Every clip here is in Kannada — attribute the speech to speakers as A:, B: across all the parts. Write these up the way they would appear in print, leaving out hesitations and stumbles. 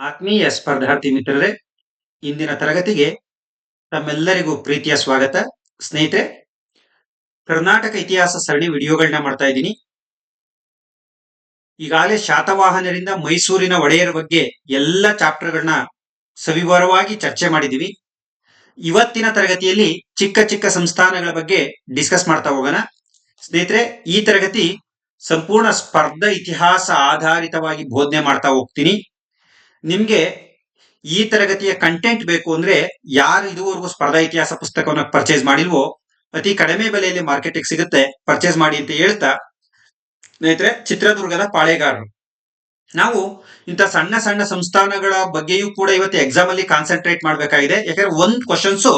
A: ಆತ್ಮೀಯ ಸ್ಪರ್ಧಾರ್ಥಿ ಮಿತ್ರರೇ, ಇಂದಿನ ತರಗತಿಗೆ ತಮ್ಮೆಲ್ಲರಿಗೂ ಪ್ರೀತಿಯ ಸ್ವಾಗತ. ಸ್ನೇಹಿತರೆ, ಕರ್ನಾಟಕ ಇತಿಹಾಸ ಸರಣಿ ವಿಡಿಯೋಗಳನ್ನ ಮಾಡ್ತಾ ಇದ್ದೀನಿ. ಈಗಾಗಲೇ ಶಾತವಾಹನರಿಂದ ಮೈಸೂರಿನ ಒಡೆಯರ ಬಗ್ಗೆ ಎಲ್ಲ ಚಾಪ್ಟರ್ಗಳನ್ನ ಸವಿವರವಾಗಿ ಚರ್ಚೆ ಮಾಡಿದೀವಿ. ಇವತ್ತಿನ ತರಗತಿಯಲ್ಲಿ ಚಿಕ್ಕ ಚಿಕ್ಕ ಸಂಸ್ಥಾನಗಳ ಬಗ್ಗೆ ಡಿಸ್ಕಸ್ ಮಾಡ್ತಾ ಹೋಗೋಣ. ಸ್ನೇಹಿತರೆ, ಈ ತರಗತಿ ಸಂಪೂರ್ಣ ಸ್ಪರ್ಧಾ ಇತಿಹಾಸ ಆಧಾರಿತವಾಗಿ ಬೋಧನೆ ಮಾಡ್ತಾ ಹೋಗ್ತೀನಿ. ನಿಮ್ಗೆ ಈ ತರಗತಿಯ ಕಂಟೆಂಟ್ ಬೇಕು ಅಂದ್ರೆ ಯಾರು ಇದುವರೆಗೂ ಸ್ಪರ್ಧಾ ಇತಿಹಾಸ ಪುಸ್ತಕವನ್ನು ಪರ್ಚೇಸ್ ಮಾಡಿಲ್ವೋ ಅತಿ ಕಡಿಮೆ ಬೆಲೆಯಲ್ಲಿ ಮಾರ್ಕೆಟಿಗೆ ಸಿಗುತ್ತೆ, ಪರ್ಚೇಸ್ ಮಾಡಿ ಅಂತ ಹೇಳ್ತಾ, ಸ್ನೇಹಿತರೆ, ಚಿತ್ರದುರ್ಗದ ಪಾಳೆಗಾರರು, ನಾವು ಇಂಥ ಸಣ್ಣ ಸಣ್ಣ ಸಂಸ್ಥಾನಗಳ ಬಗ್ಗೆಯೂ ಕೂಡ ಇವತ್ತು ಎಕ್ಸಾಮ್ ಅಲ್ಲಿ ಕಾನ್ಸಂಟ್ರೇಟ್ ಮಾಡಬೇಕಾಗಿದೆ. ಯಾಕಂದ್ರೆ ಒಂದ್ ಕ್ವಶನ್ಸ್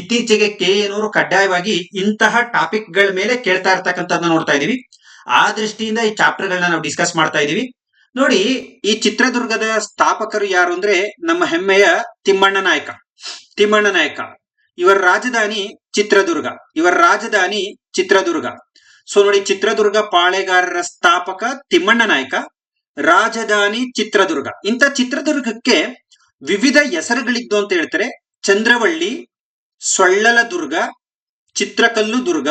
A: ಇತ್ತೀಚೆಗೆ KA ಕಡ್ಡಾಯವಾಗಿ ಇಂತಹ ಟಾಪಿಕ್ ಗಳ ಮೇಲೆ ಕೇಳ್ತಾ ಇರ್ತಕ್ಕಂಥದ್ದನ್ನ ನೋಡ್ತಾ ಇದೀವಿ. ಆ ದೃಷ್ಟಿಯಿಂದ ಈ ಚಾಪ್ಟರ್ ಗಳನ್ನ ನಾವು ಡಿಸ್ಕಸ್ ಮಾಡ್ತಾ ಇದೀವಿ. ನೋಡಿ, ಈ ಚಿತ್ರದುರ್ಗದ ಸ್ಥಾಪಕರು ಯಾರು ಅಂದ್ರೆ ನಮ್ಮ ಹೆಮ್ಮೆಯ ತಿಮ್ಮಣ್ಣ ನಾಯಕ. ತಿಮ್ಮಣ್ಣ ನಾಯಕ ಇವರ ರಾಜಧಾನಿ ಚಿತ್ರದುರ್ಗ. ಸೊ ನೋಡಿ, ಚಿತ್ರದುರ್ಗ ಪಾಳೆಗಾರರ ಸ್ಥಾಪಕ ತಿಮ್ಮಣ್ಣ ನಾಯಕ, ರಾಜಧಾನಿ ಚಿತ್ರದುರ್ಗ. ಇಂಥ ಚಿತ್ರದುರ್ಗಕ್ಕೆ ವಿವಿಧ ಹೆಸರುಗಳಿದ್ದು ಅಂತ ಹೇಳ್ತಾರೆ. ಚಂದ್ರವಳ್ಳಿ, ಸೊಳ್ಳಲ ದುರ್ಗ, ಚಿತ್ರಕಲ್ಲು ದುರ್ಗ,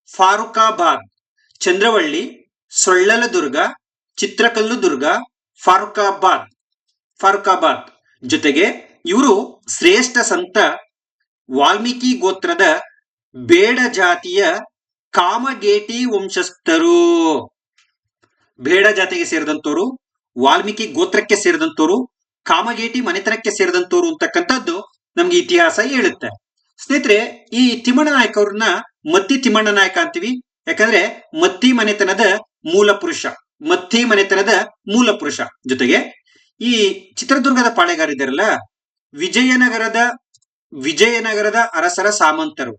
A: ಫಾರುಖಾಬಾದ್. ಚಂದ್ರವಳ್ಳಿ, ಸೊಳ್ಳಲ ದುರ್ಗ, ಚಿತ್ರಕಲ್ಲು ದುರ್ಗ, ಫಾರುಖಾಬಾದ್. ಜೊತೆಗೆ ಇವರು ಶ್ರೇಷ್ಠ ಸಂತ ವಾಲ್ಮೀಕಿ ಗೋತ್ರದ ಬೇಡ ಜಾತಿಯ ಕಾಮಗೇಟಿ ವಂಶಸ್ಥರು. ಬೇಡ ಜಾತಿಗೆ ಸೇರಿದಂತವರು, ವಾಲ್ಮೀಕಿ ಗೋತ್ರಕ್ಕೆ ಸೇರಿದಂತವರು, ಕಾಮಗೇಟಿ ಮನೆತನಕ್ಕೆ ಸೇರಿದಂತವರು ಅಂತಕ್ಕಂಥದ್ದು ನಮ್ಗೆ ಇತಿಹಾಸ ಹೇಳುತ್ತೆ. ಸ್ನೇಹಿತರೆ, ಈ ತಿಮ್ಮಣ್ಣ ನಾಯಕ ಅವ್ರನ್ನ ಮತ್ತಿ ತಿಮ್ಮಣ್ಣ ನಾಯಕ ಅಂತೀವಿ. ಯಾಕಂದ್ರೆ ಮತ್ತಿ ಮನೆತನದ ಮೂಲ ಪುರುಷ. ಜೊತೆಗೆ ಈ ಚಿತ್ರದುರ್ಗದ ಪಾಳೆಗಾರ ಇದ್ದಾರಲ್ಲ, ವಿಜಯನಗರದ ಅರಸರ ಸಾಮಂತರು.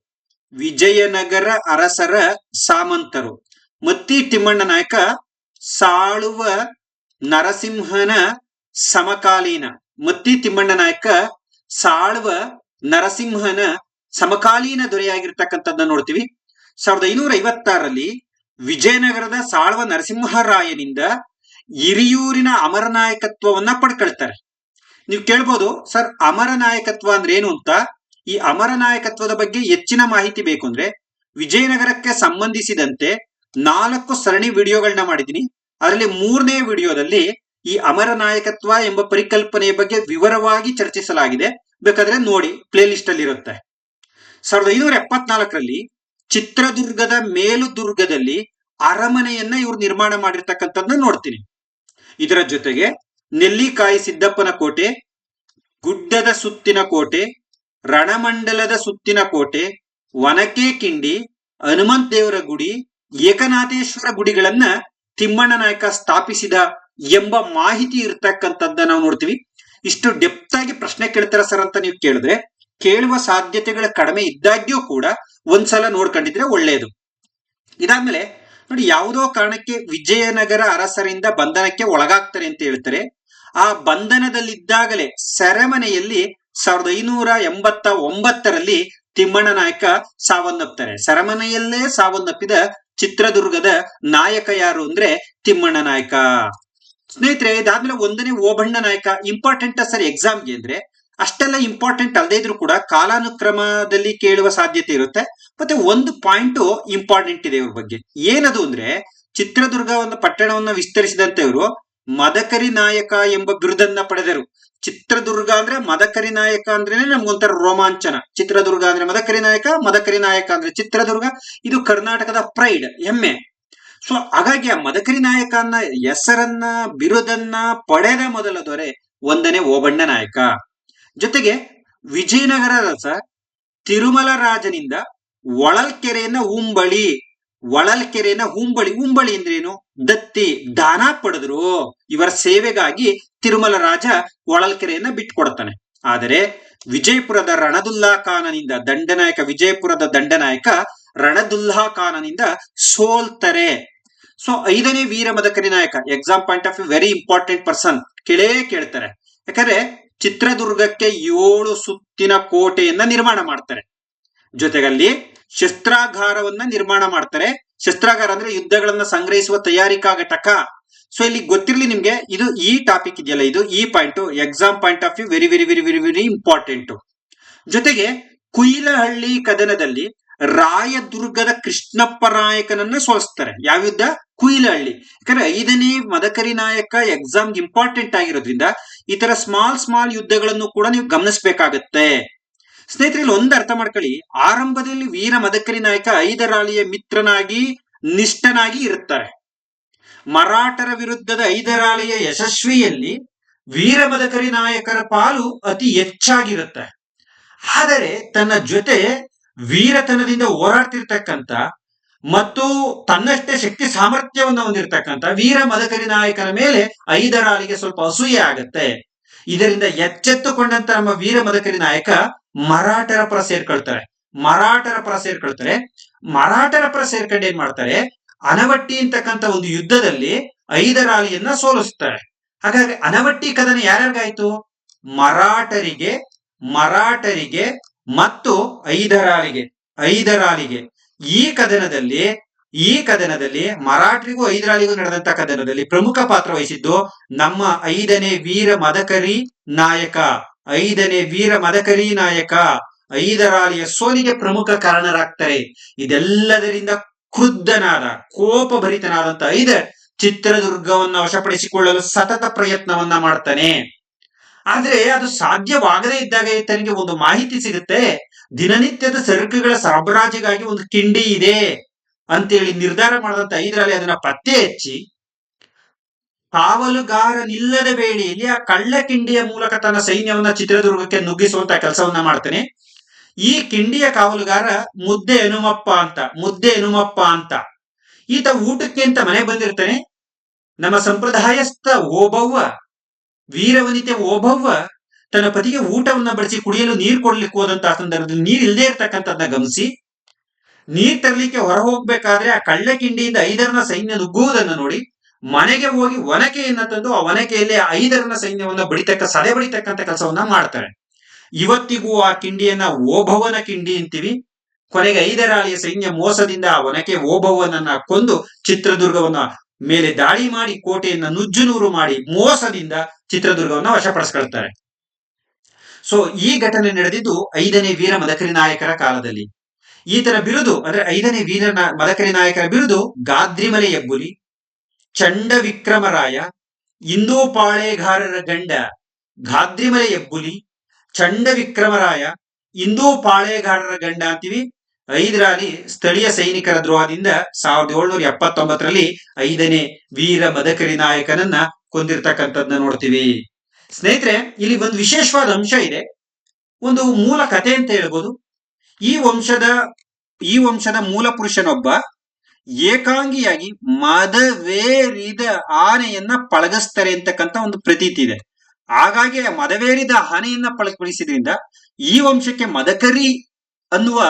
A: ಮತ್ತಿ ತಿಮ್ಮಣ್ಣ ನಾಯಕ ಸಾಳುವ ನರಸಿಂಹನ ಸಮಕಾಲೀನ. ಸಮಕಾಲೀನ ದೊರೆಯಾಗಿರ್ತಕ್ಕಂಥದ್ದನ್ನ ನೋಡ್ತೀವಿ. 1556ರಲ್ಲಿ ವಿಜಯನಗರದ ಸಾಳುವ ನರಸಿಂಹರಾಯನಿಂದ ಹಿರಿಯೂರಿನ ಅಮರನಾಯಕತ್ವವನ್ನ ಪಡ್ಕೊಳ್ತಾರೆ. ನೀವು ಕೇಳ್ಬೋದು, ಸರ್ ಅಮರನಾಯಕತ್ವ ಅಂದ್ರೆ ಏನು ಅಂತ. ಈ ಅಮರನಾಯಕತ್ವದ ಬಗ್ಗೆ ಹೆಚ್ಚಿನ ಮಾಹಿತಿ ಬೇಕು ಅಂದ್ರೆ ವಿಜಯನಗರಕ್ಕೆ ಸಂಬಂಧಿಸಿದಂತೆ 4 ಸರಣಿ ವಿಡಿಯೋಗಳನ್ನ ಮಾಡಿದ್ದೀನಿ. ಅದರಲ್ಲಿ 3ನೇ ವಿಡಿಯೋದಲ್ಲಿ ಈ ಅಮರನಾಯಕತ್ವ ಎಂಬ ಪರಿಕಲ್ಪನೆಯ ಬಗ್ಗೆ ವಿವರವಾಗಿ ಚರ್ಚಿಸಲಾಗಿದೆ. ಬೇಕಾದ್ರೆ ನೋಡಿ, ಪ್ಲೇ ಲಿಸ್ಟ್ ಅಲ್ಲಿ ಇರುತ್ತೆ. 1574ರಲ್ಲಿ ಚಿತ್ರದುರ್ಗದ ಮೇಲುದುರ್ಗದಲ್ಲಿ ಅರಮನೆಯನ್ನ ಇವರು ನಿರ್ಮಾಣ ಮಾಡಿರ್ತಕ್ಕಂಥದ್ದನ್ನ ನೋಡ್ತೀನಿ. ಇದರ ಜೊತೆಗೆ ನೆಲ್ಲಿಕಾಯಿ ಸಿದ್ದಪ್ಪನ ಕೋಟೆ, ಗುಡ್ಡದ ಸುತ್ತಿನ ಕೋಟೆ, ರಣಮಂಡಲದ ಸುತ್ತಿನ ಕೋಟೆ, ವನಕೆ ಕಿಂಡಿ, ಹನುಮಂತ ದೇವರ ಗುಡಿ, ಏಕನಾಥೇಶ್ವರ ಗುಡಿಗಳನ್ನ ತಿಮ್ಮಣ್ಣ ನಾಯಕ ಸ್ಥಾಪಿಸಿದ ಎಂಬ ಮಾಹಿತಿ ಇರ್ತಕ್ಕಂಥದ್ದನ್ನ ನಾವು ನೋಡ್ತೀವಿ. ಇಷ್ಟು ಡೆಪ್ತ್ ಆಗಿ ಪ್ರಶ್ನೆ ಕೇಳ್ತಾರ ಸರ್ ಅಂತ ನೀವು ಕೇಳಿದ್ರೆ, ಕೇಳುವ ಸಾಧ್ಯತೆಗಳ ಕಡಿಮೆ ಇದ್ದಾಗ್ಯೂ ಕೂಡ ಒಂದ್ಸಲ ನೋಡ್ಕೊಂಡಿದ್ರೆ ಒಳ್ಳೆಯದು. ಇದಾದ್ಮೇಲೆ ನೋಡಿ, ಯಾವುದೋ ಕಾರಣಕ್ಕೆ ವಿಜಯನಗರ ಅರಸರಿಂದ ಬಂಧನಕ್ಕೆ ಒಳಗಾಗ್ತಾರೆ ಅಂತ ಹೇಳ್ತಾರೆ. ಆ ಬಂಧನದಲ್ಲಿದ್ದಾಗಲೇ ಸೆರೆಮನೆಯಲ್ಲಿ 1589ರಲ್ಲಿ ತಿಮ್ಮಣ್ಣ ನಾಯಕ ಸಾವನ್ನಪ್ತಾರೆ. ಸೆರೆಮನೆಯಲ್ಲೇ ಸಾವನ್ನಪ್ಪಿದ ಚಿತ್ರದುರ್ಗದ ನಾಯಕ ಯಾರು ಅಂದ್ರೆ ತಿಮ್ಮಣ್ಣ ನಾಯಕ. ಸ್ನೇಹಿತರೆ, ಇದಾದ್ಮೇಲೆ 1ನೇ ಓಬಣ್ಣ ನಾಯಕ. ಇಂಪಾರ್ಟೆಂಟ್ ಸರ್ ಎಕ್ಸಾಮ್ಗೆ ಅಂದ್ರೆ ಅಷ್ಟೆಲ್ಲ ಇಂಪಾರ್ಟೆಂಟ್ ಅಲ್ಲದೆ ಇದ್ರೂ ಕೂಡ ಕಾಲಾನುಕ್ರಮದಲ್ಲಿ ಕೇಳುವ ಸಾಧ್ಯತೆ ಇರುತ್ತೆ. ಮತ್ತೆ ಒಂದು ಪಾಯಿಂಟ್ ಇಂಪಾರ್ಟೆಂಟ್ ಇದೆ ಇವ್ರ ಬಗ್ಗೆ. ಏನದು ಅಂದ್ರೆ, ಚಿತ್ರದುರ್ಗ ಒಂದು ಪಟ್ಟಣವನ್ನ ವಿಸ್ತರಿಸಿದಂತೆ ಇವರು ಮದಕರಿ ನಾಯಕ ಎಂಬ ಬಿರುದನ್ನ ಪಡೆದರು. ಚಿತ್ರದುರ್ಗ ಅಂದ್ರೆ ಮದಕರಿ ನಾಯಕ ಅಂದ್ರೇನೆ ನಮ್ಗೊಂಥರ ರೋಮಾಂಚನ. ಚಿತ್ರದುರ್ಗ ಅಂದ್ರೆ ಮದಕರಿ ನಾಯಕ ಅಂದ್ರೆ ಚಿತ್ರದುರ್ಗ. ಇದು ಕರ್ನಾಟಕದ ಪ್ರೈಡ್, ಹೆಮ್ಮೆ. ಸೊ ಹಾಗಾಗಿ ಆ ಮದಕರಿ ನಾಯಕ ಅನ್ನ ಹೆಸರನ್ನ ಬಿರುದನ್ನ ಪಡೆದ ಮೊದಲ ದೊರೆ 1ನೇ ಓಬಣ್ಣ ನಾಯಕ. ಜೊತೆಗೆ ವಿಜಯನಗರ ಅರಸ ತಿರುಮಲ ರಾಜನಿಂದ ಹೊಳಲ್ಕೆರೆಯನ್ನ ಉಂಬಳಿ ಅಂದ್ರೇನು, ದತ್ತಿ ದಾನ ಪಡೆದ್ರು. ಇವರ ಸೇವೆಗಾಗಿ ತಿರುಮಲ ರಾಜ ಹೊಳಲ್ಕೆರೆಯನ್ನ ಬಿಟ್ಕೊಡ್ತಾನೆ. ಆದರೆ ವಿಜಯಪುರದ ರಣದುಲ್ಲಾ ಖಾನನಿಂದ ವಿಜಯಪುರದ ದಂಡನಾಯಕ ರಣದುಲ್ಲಾ ಖಾನನಿಂದ ಸೋಲ್ತಾರೆ. ಸೊ 5ನೇ ವೀರ ಮದಕರಿ ನಾಯಕ, exam point of view very important person, ಕೇಳ್ತಾರೆ. ಯಾಕಂದ್ರೆ ಚಿತ್ರದುರ್ಗಕ್ಕೆ 7 ಸುತ್ತಿನ ಕೋಟೆಯನ್ನ ನಿರ್ಮಾಣ ಮಾಡ್ತಾರೆ. ಜೊತೆಗಲ್ಲಿ ಶಸ್ತ್ರಾಗಾರವನ್ನ ನಿರ್ಮಾಣ ಮಾಡ್ತಾರೆ. ಶಸ್ತ್ರಾಗಾರ ಅಂದ್ರೆ ಯುದ್ಧಗಳನ್ನ ಸಂಗ್ರಹಿಸುವ ತಯಾರಿಕಾ ಘಟಕ. ಸೊ ಇಲ್ಲಿ ಗೊತ್ತಿರಲಿ ನಿಮ್ಗೆ, ಇದು ಈ ಟಾಪಿಕ್ ಇದೆಯಲ್ಲ, ಇದು ಈ point exam point of view very very very very very important. ಜೊತೆಗೆ ಕುಯಿಲಹಳ್ಳಿ ಕದನದಲ್ಲಿ ರಾಯದುರ್ಗದ ಕೃಷ್ಣಪ್ಪ ನಾಯಕನನ್ನ ಸೋಲಿಸ್ತಾರೆ. ಯಾವ ಯುದ್ಧ? ಕುಯಿಲಹಳ್ಳಿ. ಯಾಕಂದ್ರೆ 5ನೇ ಮದಕರಿ ನಾಯಕ ಎಕ್ಸಾಮ್ ಇಂಪಾರ್ಟೆಂಟ್ ಆಗಿರೋದ್ರಿಂದ ಈ ತರ ಸ್ಮಾಲ್ ಯುದ್ಧಗಳನ್ನು ಕೂಡ ನೀವು ಗಮನಿಸಬೇಕಾಗತ್ತೆ. ಸ್ನೇಹಿತರೆ, ಇಲ್ಲಿ ಒಂದು ಅರ್ಥ ಮಾಡ್ಕೊಳ್ಳಿ, ಆರಂಭದಲ್ಲಿ ವೀರ ಮದಕರಿ ನಾಯಕ ಹೈದರಾಲಿಯ ಮಿತ್ರನಾಗಿ ನಿಷ್ಠನಾಗಿ ಇರುತ್ತಾರೆ. ಮರಾಠರ ವಿರುದ್ಧದ ಹೈದರಾಲಿಯ ಯಶಸ್ವಿಯಲ್ಲಿ ವೀರ ಮದಕರಿ ನಾಯಕರ ಪಾಲು ಅತಿ ಹೆಚ್ಚಾಗಿರುತ್ತೆ. ಆದರೆ ತನ್ನ ಜೊತೆ ವೀರತನದಿಂದ ಹೋರಾಡ್ತಿರ್ತಕ್ಕಂಥ ಮತ್ತು ತನ್ನಷ್ಟೇ ಶಕ್ತಿ ಸಾಮರ್ಥ್ಯವನ್ನು ಹೊಂದಿರತಕ್ಕಂಥ ವೀರ ಮದಕರಿ ನಾಯಕನ ಮೇಲೆ ಹೈದರಾಲಿಗೆ ಸ್ವಲ್ಪ ಅಸೂಯೆ ಆಗತ್ತೆ. ಇದರಿಂದ ಎಚ್ಚೆತ್ತುಕೊಂಡಂತ ನಮ್ಮ ವೀರ ಮದಕರಿ ನಾಯಕ ಮರಾಠರ ಪರ ಸೇರ್ಕೊಳ್ತಾರೆ. ಮರಾಠರ ಪರ ಸೇರ್ಕೊಂಡು ಏನ್ ಮಾಡ್ತಾರೆ, ಅನವಟ್ಟಿ ಅಂತಕ್ಕಂಥ ಒಂದು ಯುದ್ಧದಲ್ಲಿ ಹೈದರಾಲಿಯನ್ನ ಸೋಲಿಸ್ತಾರೆ. ಹಾಗಾಗಿ ಅನವಟ್ಟಿ ಕದನ ಯಾರ್ಯಾರಿಗಾಯ್ತು? ಮರಾಠರಿಗೆ ಮತ್ತು ಹೈದರಾಲಿಗೆ. ಈ ಕದನದಲ್ಲಿ ಮರಾಠರಿಗೂ ಹೈದರಾಲಿಗೂ ನಡೆದಂತ ಕದನದಲ್ಲಿ ಪ್ರಮುಖ ಪಾತ್ರ ವಹಿಸಿದ್ದು ನಮ್ಮ 5ನೇ ವೀರ ಮದಕರಿ ನಾಯಕ ಹೈದರಾಲಿಯ ಸೋಲಿಗೆ ಪ್ರಮುಖ ಕಾರಣರಾಗ್ತಾರೆ. ಇದೆಲ್ಲದರಿಂದ ಕ್ರುದ್ಧನಾದ, ಕೋಪಭರಿತನಾದಂತ ಹೈದರ್ ಚಿತ್ರದುರ್ಗವನ್ನ ವಶಪಡಿಸಿಕೊಳ್ಳಲು ಸತತ ಪ್ರಯತ್ನವನ್ನ ಮಾಡ್ತಾನೆ. ಆದ್ರೆ ಅದು ಸಾಧ್ಯವಾಗದೇ ಇದ್ದಾಗ ತನಗೆ ಒಂದು ಮಾಹಿತಿ ಸಿಗುತ್ತೆ, ದಿನನಿತ್ಯದ ಸರಕುಗಳ ಸರಬರಾಜಿಗಾಗಿ ಒಂದು ಕಿಂಡಿ ಇದೆ ಅಂತೇಳಿ ನಿರ್ಧಾರ ಮಾಡಿದಂತ ಹೈದರಾಲಿ ಅದನ್ನ ಪತ್ತೆ ಹಚ್ಚಿ ಕಾವಲುಗಾರನಿಲ್ಲದ ವೇಳೆಯಲ್ಲಿ ಆ ಕಳ್ಳ ಕಿಂಡಿಯ ಮೂಲಕ ತನ್ನ ಸೈನ್ಯವನ್ನ ಚಿತ್ರದುರ್ಗಕ್ಕೆ ನುಗ್ಗಿಸುವಂತ ಕೆಲಸವನ್ನ ಮಾಡ್ತಾನೆ. ಈ ಕಿಂಡಿಯ ಕಾವಲುಗಾರ ಮುದ್ದೆ ಹನುಮಪ್ಪ ಅಂತ ಈತ ಊಟಕ್ಕೆ ಅಂತ ಮನೆ ಬಂದಿರ್ತಾನೆ. ನಮ್ಮ ಸಂಪ್ರದಾಯಸ್ಥ ವೀರವನಿತೆ ಓಬವ್ವ ತನ್ನ ಪತಿಗೆ ಊಟವನ್ನ ಬಡಿಸಿ ಕುಡಿಯಲು ನೀರು ಕೊಡ್ಲಿಕ್ಕೆ ಹೋದಂತಹ ಸಂದರ್ಭದಲ್ಲಿ ನೀರ್ ಇಲ್ಲದೆ ಇರ್ತಕ್ಕಂಥದ್ದನ್ನ ಗಮನಿಸಿ ನೀರ್ ತರ್ಲಿಕ್ಕೆ ಹೊರ ಹೋಗ್ಬೇಕಾದ್ರೆ ಆ ಕಳ್ಳ ಕಿಂಡಿಯಿಂದ ಹೈದರನ ಸೈನ್ಯ ನುಗ್ಗುವುದನ್ನು ನೋಡಿ ಮನೆಗೆ ಹೋಗಿ ಒನಕೆಯನ್ನ ತಂದು ಆ ಒನಕೆಯಲ್ಲಿ ಹೈದರನ ಸೈನ್ಯವನ್ನ ಸದೆ ಬಡಿತಕ್ಕಂಥ ಕೆಲಸವನ್ನ ಮಾಡ್ತಾರೆ. ಇವತ್ತಿಗೂ ಆ ಕಿಂಡಿಯನ್ನ ಓಬವ್ವನ ಕಿಂಡಿ ಅಂತೀವಿ. ಕೊನೆಗೆ ಹೈದರಾಲಿಯ ಸೈನ್ಯ ಮೋಸದಿಂದ ಆ ಒನಕೆ ಓಬವ್ವನನ್ನ ಕೊಂದು ಚಿತ್ರದುರ್ಗವನ್ನ ಮೇಲೆ ದಾಳಿ ಮಾಡಿ ಕೋಟೆಯನ್ನ ನುಜ್ಜುನೂರು ಮಾಡಿ ಮೋಸದಿಂದ ಚಿತ್ರದುರ್ಗವನ್ನ ವಶಪಡಿಸ್ಕೊಳ್ತಾರೆ. ಸೊ ಈ ಘಟನೆ ನಡೆದಿದ್ದು 5ನೇ ವೀರ ಮದಕರಿ ನಾಯಕರ ಕಾಲದಲ್ಲಿ. ಈ ತರ ಬಿರುದು ಅಂದ್ರೆ 5ನೇ ವೀರ ಮದಕರಿ ನಾಯಕರ ಬಿರುದು ಗಾದ್ರಿಮಲೆ ಹೆಬ್ಬುಲಿ, ಚಂಡ ವಿಕ್ರಮರಾಯ, ಇಂದೂ ಪಾಳೆಗಾರರ ಗಂಡ ಗಾದ್ರಿಮಲೆ ಹೆಬ್ಬುಲಿ, ಚಂಡ ವಿಕ್ರಮರಾಯ, ಇಂದೂ ಪಾಳೆಗಾರರ ಗಂಡ ಅಂತೀವಿ. ಹೈದರಾಲಿ ಸ್ಥಳೀಯ ಸೈನಿಕರ ದ್ರೋಹದಿಂದ 1779ರಲ್ಲಿ 5ನೇ ವೀರ ಮದಕರಿ ನಾಯಕನನ್ನ ಕೊಂದಿರ್ತಕ್ಕಂಥದ್ದನ್ನ ನೋಡ್ತೀವಿ. ಸ್ನೇಹಿತರೆ, ಇಲ್ಲಿ ಒಂದು ವಿಶೇಷವಾದ ಅಂಶ ಇದೆ, ಒಂದು ಮೂಲ ಕಥೆ ಅಂತ ಹೇಳ್ಬೋದು. ಈ ವಂಶದ ಮೂಲ ಪುರುಷನೊಬ್ಬ ಏಕಾಂಗಿಯಾಗಿ ಮದವೇರಿದ ಆನೆಯನ್ನ ಪಳಗಿಸ್ತಾರೆ ಅಂತಕ್ಕಂಥ ಒಂದು ಪ್ರತೀತಿ ಇದೆ. ಹಾಗಾಗಿ ಮದವೇರಿದ ಆನೆಯನ್ನ ಪಳಗಿಸಿದ್ರಿಂದ ಈ ವಂಶಕ್ಕೆ ಮದಕರಿ ಅನ್ನುವ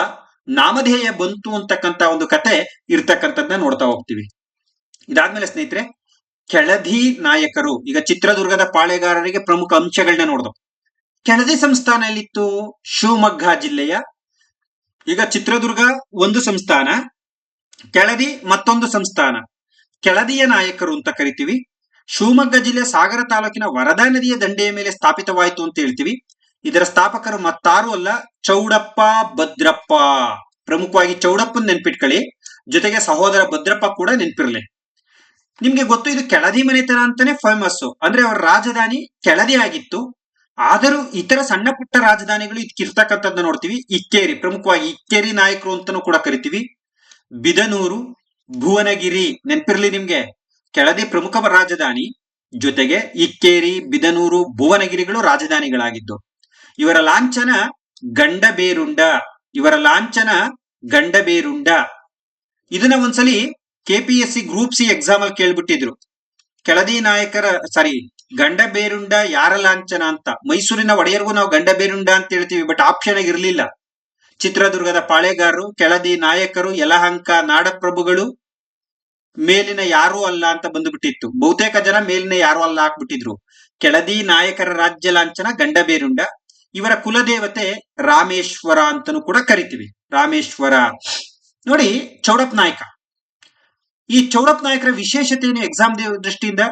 A: ನಾಮಧೇಯ ಬಂತು ಅಂತಕ್ಕಂಥ ಒಂದು ಕತೆ ಇರ್ತಕ್ಕಂಥದ್ದನ್ನ ನೋಡ್ತಾ ಹೋಗ್ತೀವಿ. ಇದಾದ್ಮೇಲೆ ಸ್ನೇಹಿತರೆ, ಕೆಳದಿ ನಾಯಕರು. ಈಗ ಚಿತ್ರದುರ್ಗದ ಪಾಳೆಗಾರರಿಗೆ ಪ್ರಮುಖ ಅಂಶಗಳನ್ನ ನೋಡ್ದವು. ಕೆಳದಿ ಸಂಸ್ಥಾನ ಎಲ್ಲಿತ್ತು? ಶಿವಮೊಗ್ಗ ಜಿಲ್ಲೆಯ. ಈಗ ಚಿತ್ರದುರ್ಗ ಒಂದು ಸಂಸ್ಥಾನ, ಕೆಳದಿ ಮತ್ತೊಂದು ಸಂಸ್ಥಾನ. ಕೆಳದಿಯ ನಾಯಕರು ಅಂತ ಕರಿತೀವಿ. ಶಿವಮೊಗ್ಗ ಜಿಲ್ಲೆ ಸಾಗರ ತಾಲೂಕಿನ ವರದಾ ನದಿಯ ದಂಡೆಯ ಮೇಲೆ ಸ್ಥಾಪಿತವಾಯಿತು ಅಂತ ಹೇಳ್ತೀವಿ. ಇದರ ಸ್ಥಾಪಕರು ಮತ್ತಾರು ಅಲ್ಲ, ಚೌಡಪ್ಪ ಭದ್ರಪ್ಪ. ಪ್ರಮುಖವಾಗಿ ಚೌಡಪ್ಪನ್ ನೆನ್ಪಿಟ್ಕೊಳ್ಳಿ, ಜೊತೆಗೆ ಸಹೋದರ ಭದ್ರಪ್ಪ ಕೂಡ ನೆನ್ಪಿರ್ಲಿ. ನಿಮ್ಗೆ ಗೊತ್ತು, ಇದು ಕೆಳದಿ ಮನೆತನ ಅಂತಾನೆ ಫೇಮಸ್. ಅಂದ್ರೆ ಅವರ ರಾಜಧಾನಿ ಕೆಳದಿ ಆಗಿತ್ತು. ಆದರೂ ಇತರ ಸಣ್ಣ ಪುಟ್ಟ ರಾಜಧಾನಿಗಳು ಇದಕ್ಕಿರ್ತಕ್ಕಂಥದ್ದನ್ನ ನೋಡ್ತೀವಿ. ಇಕ್ಕೇರಿ, ಪ್ರಮುಖವಾಗಿ ಇಕ್ಕೇರಿ ನಾಯಕರು ಅಂತಾನೂ ಕೂಡ ಕರಿತೀವಿ. ಬಿದನೂರು, ಭುವನಗಿರಿ ನೆನ್ಪಿರ್ಲಿ ನಿಮ್ಗೆ. ಕೆಳದಿ ಪ್ರಮುಖ ರಾಜಧಾನಿ, ಜೊತೆಗೆ ಇಕ್ಕೇರಿ, ಬಿದನೂರು, ಭುವನಗಿರಿಗಳು ರಾಜಧಾನಿಗಳಾಗಿದ್ದು. ಇವರ ಲಾಂಛನ ಗಂಡಬೇರುಂಡ. ಇದನ್ನ ಒಂದ್ಸಲಿ KPSC ಗ್ರೂಪ್ ಸಿ ಎಕ್ಸಾಮ್ ಅಲ್ಲಿ ಕೇಳ್ಬಿಟ್ಟಿದ್ರು. ಕೆಳದಿ ನಾಯಕರ ಗಂಡಬೇರುಂಡ ಯಾರ ಲಾಂಛನ ಅಂತ. ಮೈಸೂರಿನ ಒಡೆಯರ್ಗೂ ನಾವು ಗಂಡಬೇರುಂಡ ಅಂತ ಹೇಳ್ತೀವಿ, ಬಟ್ ಆಪ್ಷನ್ ಆಗಿ ಇರ್ಲಿಲ್ಲ. ಚಿತ್ರದುರ್ಗದ ಪಾಳೆಗಾರರು, ಕೆಳದಿ ನಾಯಕರು, ಯಲಹಂಕ ನಾಡಪ್ರಭುಗಳು, ಮೇಲಿನ ಯಾರೂ ಅಲ್ಲ ಅಂತ ಬಂದುಬಿಟ್ಟಿತ್ತು. ಬಹುತೇಕ ಜನ ಮೇಲಿನ ಯಾರು ಅಲ್ಲ ಹಾಕ್ಬಿಟ್ಟಿದ್ರು. ಕೆಳದಿ ನಾಯಕರ ರಾಜ್ಯ ಲಾಂಛನ ಗಂಡಬೇರುಂಡ. ಇವರ ಕುಲದೇವತೆ ರಾಮೇಶ್ವರ ಅಂತನೂ ಕೂಡ ಕರಿತೀವಿ. ರಾಮೇಶ್ವರ ನೋಡಿ, ಚೌಡಪ್ಪ ನಾಯಕ ಈ ಚೌಡಪ್ಪ ನಾಯಕರ ವಿಶೇಷತೆ ಏನು ಎಕ್ಸಾಮ್ ದೃಷ್ಟಿಯಿಂದ?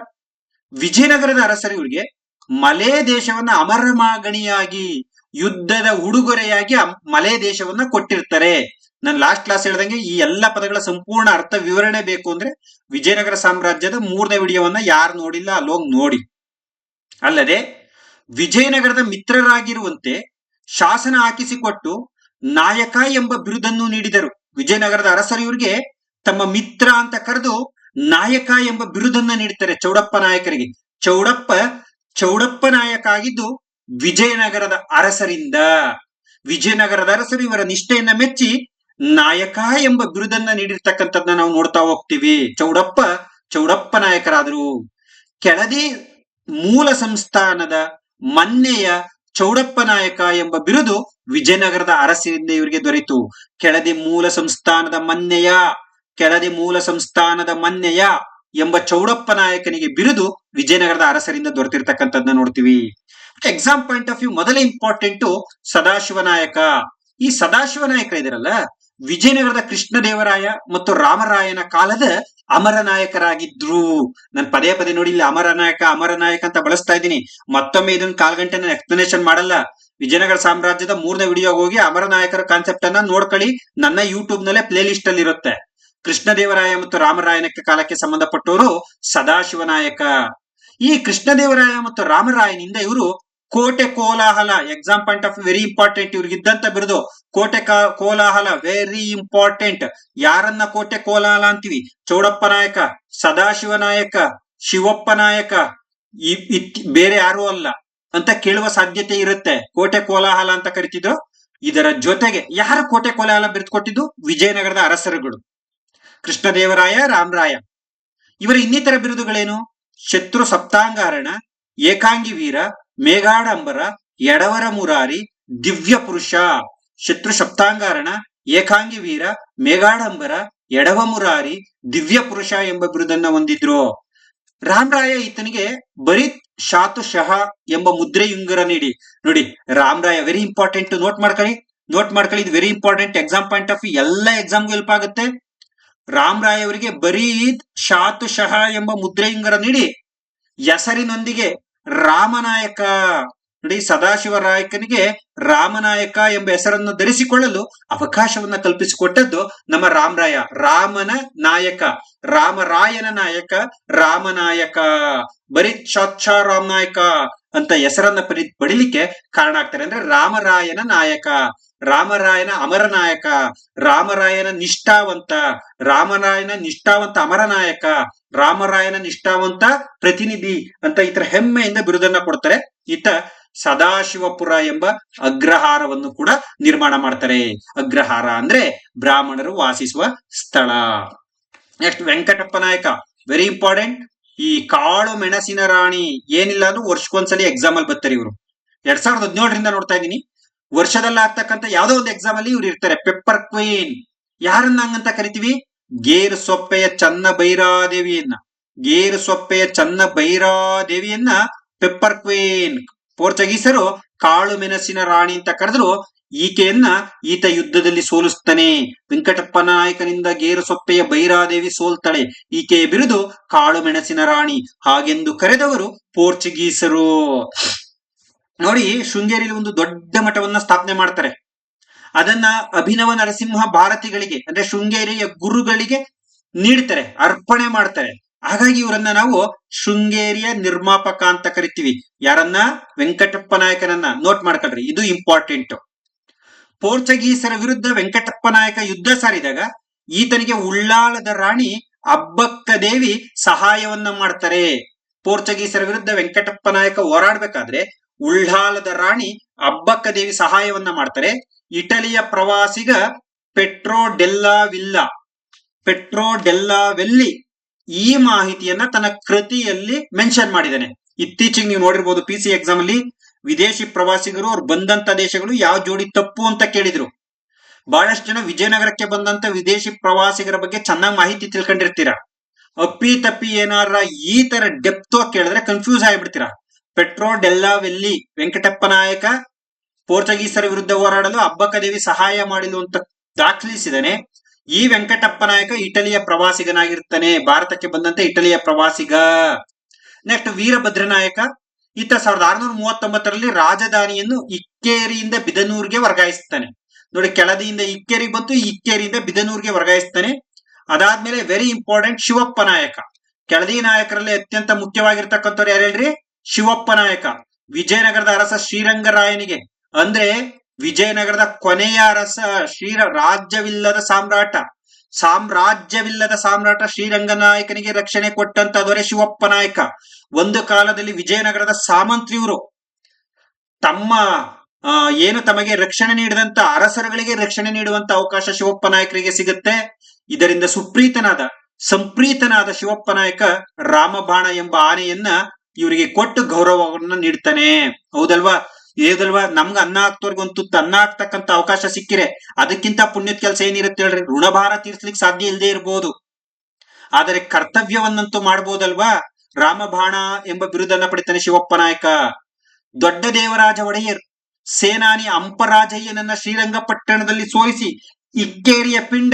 A: ವಿಜಯನಗರದ ಅರಸರು ಇವರಿಗೆ ಮಲೆ ದೇಶವನ್ನ ಅಮರಮಾಗಣಿಯಾಗಿ ಯುದ್ಧದ ಉಡುಗೊರೆಯಾಗಿ ಮಲೆ ದೇಶವನ್ನ ಕೊಟ್ಟಿರ್ತಾರೆ. ನಾನು ಲಾಸ್ಟ್ ಕ್ಲಾಸ್ ಹೇಳ್ದಂಗೆ ಈ ಎಲ್ಲ ಪದಗಳ ಸಂಪೂರ್ಣ ಅರ್ಥ ವಿವರಣೆ ಬೇಕು ಅಂದ್ರೆ ವಿಜಯನಗರ ಸಾಮ್ರಾಜ್ಯದ 3ನೇ ವಿಡಿಯೋವನ್ನ ಯಾರು ನೋಡಿಲ್ಲ ಅಲ್ಲೋಗಿ ನೋಡಿ. ಅಲ್ಲದೆ ವಿಜಯನಗರದ ಮಿತ್ರರಾಗಿರುವಂತೆ ಶಾಸನ ಹಾಕಿಸಿಕೊಟ್ಟು ನಾಯಕ ಎಂಬ ಬಿರುದನ್ನು ನೀಡಿದರು. ವಿಜಯನಗರದ ಅರಸರು ಇವರಿಗೆ ತಮ್ಮ ಮಿತ್ರ ಅಂತ ಕರೆದು ನಾಯಕ ಎಂಬ ಬಿರುದನ್ನ ನೀಡ್ತಾರೆ ಚೌಡಪ್ಪ ನಾಯಕರಿಗೆ. ಚೌಡಪ್ಪ ನಾಯಕ ಆಗಿದ್ದು ವಿಜಯನಗರದ ಅರಸರಿಂದ. ವಿಜಯನಗರದ ಅರಸರು ಇವರ ನಿಷ್ಠೆಯನ್ನ ಮೆಚ್ಚಿ ನಾಯಕ ಎಂಬ ಬಿರುದನ್ನ ನೀಡಿರ್ತಕ್ಕಂಥದ್ನ ನಾವು ನೋಡ್ತಾ ಹೋಗ್ತೀವಿ. ಚೌಡಪ್ಪ ನಾಯಕರಾದರು. ಕೆಳದಿ ಮೂಲ ಸಂಸ್ಥಾನದ ಮನ್ನೆಯ ಚೌಡಪ್ಪ ನಾಯಕ ಎಂಬ ಬಿರುದು ವಿಜಯನಗರದ ಅರಸರಿಂದ ಇವರಿಗೆ ದೊರೆಯಿತು. ಕೆಳದಿ ಮೂಲ ಸಂಸ್ಥಾನದ ಮನ್ನೆಯ ಎಂಬ ಚೌಡಪ್ಪ ನಾಯಕನಿಗೆ ಬಿರುದು ವಿಜಯನಗರದ ಅರಸರಿಂದ ದೊರೆತಿರ್ತಕ್ಕಂಥದ್ದನ್ನ ನೋಡ್ತೀವಿ. ಎಕ್ಸಾಮ್ ಪಾಯಿಂಟ್ ಆಫ್ ವ್ಯೂ ಮೊದಲ ಇಂಪಾರ್ಟೆಂಟ್ ಸದಾಶಿವ ನಾಯಕ. ಈ ಸದಾಶಿವ ನಾಯಕ ಇದಾರಲ್ಲ, ವಿಜಯನಗರದ ಕೃಷ್ಣದೇವರಾಯ ಮತ್ತು ರಾಮರಾಯನ ಕಾಲದ ಅಮರ ನಾಯಕರಾಗಿದ್ರು. ನಾನು ಪದೇ ನೋಡಿ ಇಲ್ಲಿ ಅಮರ ನಾಯಕ ಅಂತ ಬಳಸ್ತಾ ಇದ್ದೀನಿ. ಮತ್ತೊಮ್ಮೆ ಇದನ್ನ 1/4 ಗಂಟೆ ನಾನು ಎಕ್ಸ್ಪ್ಲನೇಷನ್ ಮಾಡಲ್ಲ. ವಿಜಯನಗರ ಸಾಮ್ರಾಜ್ಯದ 3ನೇ ವಿಡಿಯೋ ಹೋಗಿ ಅಮರ ನಾಯಕರ ಕಾನ್ಸೆಪ್ಟ್ ಅನ್ನ ನೋಡ್ಕೊಳ್ಳಿ. ನನ್ನ ಯೂಟ್ಯೂಬ್ ನಲ್ಲೇ ಪ್ಲೇ ಲಿಸ್ಟ್ ಅಲ್ಲಿ ಇರುತ್ತೆ. ಕೃಷ್ಣದೇವರಾಯ ಮತ್ತು ರಾಮರಾಯನ ಕಾಲಕ್ಕೆ ಸಂಬಂಧಪಟ್ಟವರು ಸದಾಶಿವ ನಾಯಕ. ಈ ಕೃಷ್ಣದೇವರಾಯ ಮತ್ತು ರಾಮರಾಯನಿಂದ ಇವರು ಕೋಟೆ ಕೋಲಾಹಲ, exam point of very important, ಇವ್ರಿಗಿದ್ದಂತ ಬಿರುದು ಕೋಟೆ ಕೋಲಾಹಲ, ವೆರಿ ಇಂಪಾರ್ಟೆಂಟ್. ಯಾರನ್ನ ಕೋಟೆ ಕೋಲಾಹಲ ಅಂತೀವಿ? ಚೌಡಪ್ಪ ನಾಯಕ, ಸದಾಶಿವ ನಾಯಕ, ಶಿವಪ್ಪ ನಾಯಕ, ಬೇರೆ ಯಾರು ಅಲ್ಲ ಅಂತ ಕೇಳುವ ಸಾಧ್ಯತೆ ಇರುತ್ತೆ. ಕೋಟೆ ಕೋಲಾಹಲ ಅಂತ ಕರಿತಿದ್ರು. ಇದರ ಜೊತೆಗೆ ಯಾರು ಕೋಟೆ ಕೋಲಾಹಲ ಬರೆದುಕೊಟ್ಟಿದ್ದು? ವಿಜಯನಗರದ ಅರಸರುಗಳು, ಕೃಷ್ಣದೇವರಾಯ, ರಾಮರಾಯ. ಇವರ ಇನ್ನಿತರ ಬಿರುದುಗಳೇನು? ಶತ್ರು ಸಪ್ತಾಂಗಾರಣ, ಏಕಾಂಗಿ ವೀರ, ಮೇಘಾಡಂಬರ, ಎಡವರ ಮುರಾರಿ, ದಿವ್ಯ ಪುರುಷ. ಶತ್ರು ಸಪ್ತಾಂಗಾರಣ, ಏಕಾಂಗಿ ವೀರ, ಮೇಘಾಡಂಬರ, ಎಡವ ಮುರಾರಿ, ದಿವ್ಯ ಪುರುಷ ಎಂಬ ಬಿರುದನ್ನ ಹೊಂದಿದ್ರು. ರಾಮರಾಯ ಈತನಿಗೆ ಬರೀ ಶಾತು ಶಹ ಎಂಬ ಮುದ್ರೆಯುಂಗರ ನೀಡಿ. ನೋಡಿ, ರಾಮರಾಯ ವೆರಿ ಇಂಪಾರ್ಟೆಂಟ್, ನೋಟ್ ಮಾಡ್ಕೊಳ್ಳಿ. ಇದು very important. Exam point of view ಎಲ್ಲ ಎಕ್ಸಾಮ್ಗೂ ಹೆಲ್ಪ್ ಆಗುತ್ತೆ. ರಾಮರಾಯ ಅವರಿಗೆ ಬರೀ ಶಾತು ಶಹ ಎಂಬ ಮುದ್ರೆಯುಂಗರ ನೀಡಿ ಹೆಸರಿನೊಂದಿಗೆ ರಾಮನಾಯಕ, ನೋಡಿ, ಸದಾಶಿವ ನಾಯಕನಿಗೆ ರಾಮನಾಯಕ ಎಂಬ ಹೆಸರನ್ನು ಧರಿಸಿಕೊಳ್ಳಲು ಅವಕಾಶವನ್ನ ಕಲ್ಪಿಸಿಕೊಟ್ಟದ್ದು ನಮ್ಮ ರಾಮರಾಯ. ರಾಮರಾಯನ ನಾಯಕ ರಾಮನಾಯಕ, ಬರೀ ರಾಮನಾಯಕ ಅಂತ ಹೆಸರನ್ನ ಪಡಿಲಿಕ್ಕೆ ಕಾರಣ ಆಗ್ತಾರೆ. ಅಂದ್ರೆ ರಾಮರಾಯನ ನಾಯಕ, ರಾಮರಾಯನ ಅಮರ ನಾಯಕ, ರಾಮರಾಯನ ನಿಷ್ಠಾವಂತ ಅಮರ ನಾಯಕ, ರಾಮರಾಯನ ನಿಷ್ಠಾವಂತ ಪ್ರತಿನಿಧಿ ಅಂತ ಈತರ ಹೆಮ್ಮೆಯಿಂದ ಬಿರುದನ್ನ ಕೊಡ್ತಾರೆ. ಈತ ಸದಾಶಿವಪುರ ಎಂಬ ಅಗ್ರಹಾರವನ್ನು ಕೂಡ ನಿರ್ಮಾಣ ಮಾಡ್ತಾರೆ. ಅಗ್ರಹಾರ ಅಂದ್ರೆ ಬ್ರಾಹ್ಮಣರು ವಾಸಿಸುವ ಸ್ಥಳ. ನೆಕ್ಸ್ಟ್ ವೆಂಕಟಪ್ಪ ನಾಯಕ, ವೆರಿ ಇಂಪಾರ್ಟೆಂಟ್. ಈ ಕಾಳು ಮೆಣಸಿನ ರಾಣಿ ಏನಿಲ್ಲ ಅಂದ್ರೂ ವರ್ಷಕ್ಕೊಂದ್ಸಲಿ ಎಕ್ಸಾಮ್ ಅಲ್ಲಿ ಬರ್ತಾರೆ ಇವರು. 2017ರಿಂದ ನೋಡ್ತಾ ಇದ್ದೀನಿ. ವರ್ಷದಲ್ಲಿ ಆಗ್ತಕ್ಕಂಥ ಯಾವ್ದೋ ಒಂದು ಎಕ್ಸಾಮ್ ಅಲ್ಲಿ ಇವ್ರು ಇರ್ತಾರೆ. ಪೆಪ್ಪರ್ ಕ್ವೀನ್, ಯಾರನ್ನ ಹಂಗಂತ ಕರಿತೀವಿ? ಗೇರು ಸೊಪ್ಪೆಯ ಚನ್ನ ಬೈರಾದೇವಿಯನ್ನ ಪೆಪ್ಪರ್ ಕ್ವೀನ್. ಪೋರ್ಚುಗೀಸರು ಕಾಳು ಮೆಣಸಿನ ರಾಣಿ ಅಂತ ಕರೆದ್ರು. ಈತ ಯುದ್ಧದಲ್ಲಿ ಸೋಲಿಸ್ತಾನೆ. ವೆಂಕಟಪ್ಪ ನಾಯಕನಿಂದ ಗೇರು ಸೊಪ್ಪೆಯ ಬೈರಾದೇವಿ ಸೋಲ್ತಾಳೆ. ಈಕೆಯ ಬಿರುದು ಕಾಳು ಮೆಣಸಿನ ರಾಣಿ. ಹಾಗೆಂದು ಕರೆದವರು ಪೋರ್ಚುಗೀಸರು. ನೋಡಿ, ಶೃಂಗೇರಿಯಲ್ಲಿ ಒಂದು ದೊಡ್ಡ ಮಠವನ್ನ ಸ್ಥಾಪನೆ ಮಾಡ್ತಾರೆ. ಅದನ್ನ ಅಭಿನವ ನರಸಿಂಹ ಭಾರತಿಗಳಿಗೆ ಅಂದ್ರೆ ಶೃಂಗೇರಿಯ ಗುರುಗಳಿಗೆ ನೀಡ್ತಾರೆ, ಅರ್ಪಣೆ ಮಾಡ್ತಾರೆ. ಹಾಗಾಗಿ ಇವರನ್ನ ನಾವು ಶೃಂಗೇರಿಯ ನಿರ್ಮಾಪಕ ಅಂತ ಕರಿತೀವಿ. ಯಾರನ್ನ? ವೆಂಕಟಪ್ಪ ನಾಯಕನನ್ನ. ನೋಟ್ ಮಾಡ್ಕೊಳ್ರಿ, ಇದು ಇಂಪಾರ್ಟೆಂಟ್. ಪೋರ್ಚುಗೀಸರ ವಿರುದ್ಧ ವೆಂಕಟಪ್ಪ ನಾಯಕ ಯುದ್ಧ ಸಾರಿದಾಗ ಈತನಿಗೆ ಉಳ್ಳಾಲದ ರಾಣಿ ಅಬ್ಬಕ್ಕ ದೇವಿ ಸಹಾಯವನ್ನ ಮಾಡ್ತಾರೆ. ಪೋರ್ಚುಗೀಸರ ವಿರುದ್ಧ ವೆಂಕಟಪ್ಪ ನಾಯಕ ಹೋರಾಡ್ಬೇಕಾದ್ರೆ ಉಳ್ಳಾಲದ ರಾಣಿ ಅಬ್ಬಕ್ಕ ದೇವಿ ಸಹಾಯವನ್ನ ಮಾಡ್ತಾರೆ. ಇಟಲಿಯ ಪ್ರವಾಸಿಗ ಪೆಟ್ರೋ ಡೆಲ್ಲಾ ವೆಲ್ಲಿ ಈ ಮಾಹಿತಿಯನ್ನ ತನ್ನ ಕೃತಿಯಲ್ಲಿ ಮೆನ್ಷನ್ ಮಾಡಿದ್ದಾನೆ. ಇತ್ತೀಚೆಗೆ ನೀವು ನೋಡಿರ್ಬೋದು PC ಎಕ್ಸಾಮ್ ಅಲ್ಲಿ ವಿದೇಶಿ ಪ್ರವಾಸಿಗರು ಅವ್ರು ಬಂದಂತ ದೇಶಗಳು ಯಾವ ಜೋಡಿ ತಪ್ಪು ಅಂತ ಕೇಳಿದ್ರು. ಬಹಳಷ್ಟು ಜನ ವಿಜಯನಗರಕ್ಕೆ ಬಂದಂತ ವಿದೇಶಿ ಪ್ರವಾಸಿಗರ ಬಗ್ಗೆ ಚೆನ್ನಾಗಿ ಮಾಹಿತಿ ತಿಳ್ಕೊಂಡಿರ್ತೀರಾ. ಅಪ್ಪಿ ತಪ್ಪಿ ಏನಾರ ಈ ತರ ಡೆಪ್ತ್ ಕೇಳಿದ್ರೆ confuse ಆಗಿಬಿಡ್ತೀರಾ. Petro Della Willey, Venkatappa ನಾಯಕ ಪೋರ್ಚುಗೀಸರ ವಿರುದ್ಧ ಹೋರಾಡಲು ಅಬ್ಬಕ್ಕ ದೇವಿ ಸಹಾಯ ಮಾಡಿಲು ಅಂತ ದಾಖಲಿಸಿದಾನೆ. ಈ ವೆಂಕಟಪ್ಪ ನಾಯಕ ಇಟಲಿಯ ಪ್ರವಾಸಿಗನಾಗಿರ್ತಾನೆ, ಭಾರತಕ್ಕೆ ಬಂದಂತೆ ಇಟಲಿಯ ಪ್ರವಾಸಿಗ. ನೆಕ್ಸ್ಟ್ ವೀರಭದ್ರ ನಾಯಕ, ಈತ 1639ರಲ್ಲಿ ರಾಜಧಾನಿಯನ್ನು ಇಕ್ಕೇರಿಯಿಂದ ಬಿದನೂರ್ಗೆ ವರ್ಗಾಯಿಸ್ತಾನೆ. ನೋಡಿ, ಕೆಳದಿಯಿಂದ ಇಕ್ಕೇರಿ ಬಂತು, ಇಕ್ಕೇರಿಯಿಂದ ಬಿದನೂರ್ಗೆ ವರ್ಗಾಯಿಸ್ತಾನೆ. ಅದಾದ್ಮೇಲೆ ವೆರಿ ಇಂಪಾರ್ಟೆಂಟ್ ಶಿವಪ್ಪ ನಾಯಕ. ಕೆಳದಿ ನಾಯಕರಲ್ಲಿ ಅತ್ಯಂತ ಮುಖ್ಯವಾಗಿರ್ತಕ್ಕಂಥವ್ರು ಯಾರು ಹೇಳ್ರಿ? ಶಿವಪ್ಪ ನಾಯಕ. ವಿಜಯನಗರದ ಅರಸ ಶ್ರೀರಂಗರಾಯನಿಗೆ, ಅಂದ್ರೆ ವಿಜಯನಗರದ ಕೊನೆಯ ಅರಸ, ರಾಜ್ಯವಿಲ್ಲದ ಸಾಮ್ರಾಜ್ಯವಿಲ್ಲದ ಶ್ರೀರಂಗನಾಯಕನಿಗೆ ರಕ್ಷಣೆ ಕೊಟ್ಟಂತ ದೊರೆ ಶಿವಪ್ಪ ನಾಯಕ. ಒಂದು ಕಾಲದಲ್ಲಿ ವಿಜಯನಗರದ ಸಾಮಂತ್ರಿಯವರು ತಮ್ಮ ಏನು ತಮಗೆ ರಕ್ಷಣೆ ನೀಡಿದಂತ ಅರಸರುಗಳಿಗೆ ರಕ್ಷಣೆ ನೀಡುವಂತ ಅವಕಾಶ ಶಿವಪ್ಪ ನಾಯಕರಿಗೆ ಸಿಗುತ್ತೆ. ಇದರಿಂದ ಸಂಪ್ರೀತನಾದ ಶಿವಪ್ಪ ನಾಯಕ ರಾಮಬಾಣ ಎಂಬ ಆನೆಯನ್ನ ಇವರಿಗೆ ಕೊಟ್ಟು ಗೌರವವನ್ನ ನೀಡ್ತಾನೆ. ಹೌದಲ್ವಾ? ನಮ್ಗ ಅನ್ನ ಹಾಕ್ತವ್ರಿಗೆ ಒಂದು ತುತ್ತು ಅನ್ನ ಹಾಕ್ತಕ್ಕಂತ ಅವಕಾಶ ಸಿಕ್ಕಿರೆ ಅದಕ್ಕಿಂತ ಪುಣ್ಯದ ಕೆಲಸ ಏನಿರುತ್ತೆ ಹೇಳ್ರಿ? ಋಣಭಾರ ತೀರ್ಸ್ಲಿಕ್ಕೆ ಸಾಧ್ಯ ಇಲ್ಲದೆ ಇರಬಹುದು, ಆದರೆ ಕರ್ತವ್ಯವನ್ನಂತೂ ಮಾಡ್ಬೋದಲ್ವಾ? ರಾಮಬಾಣ ಎಂಬ ಬಿರುದನ್ನ ಪಡಿತಾನೆ ಶಿವಪ್ಪ ನಾಯಕ. ದೊಡ್ಡ ದೇವರಾಜ ಒಡೆಯರ್ ಸೇನಾನಿ ಅಂಪರಾಜಯ್ಯನನ್ನ ಶ್ರೀರಂಗಪಟ್ಟಣದಲ್ಲಿ ಸೋಲಿಸಿ ಇಕ್ಕೇರಿಯ ಪಿಂಡ,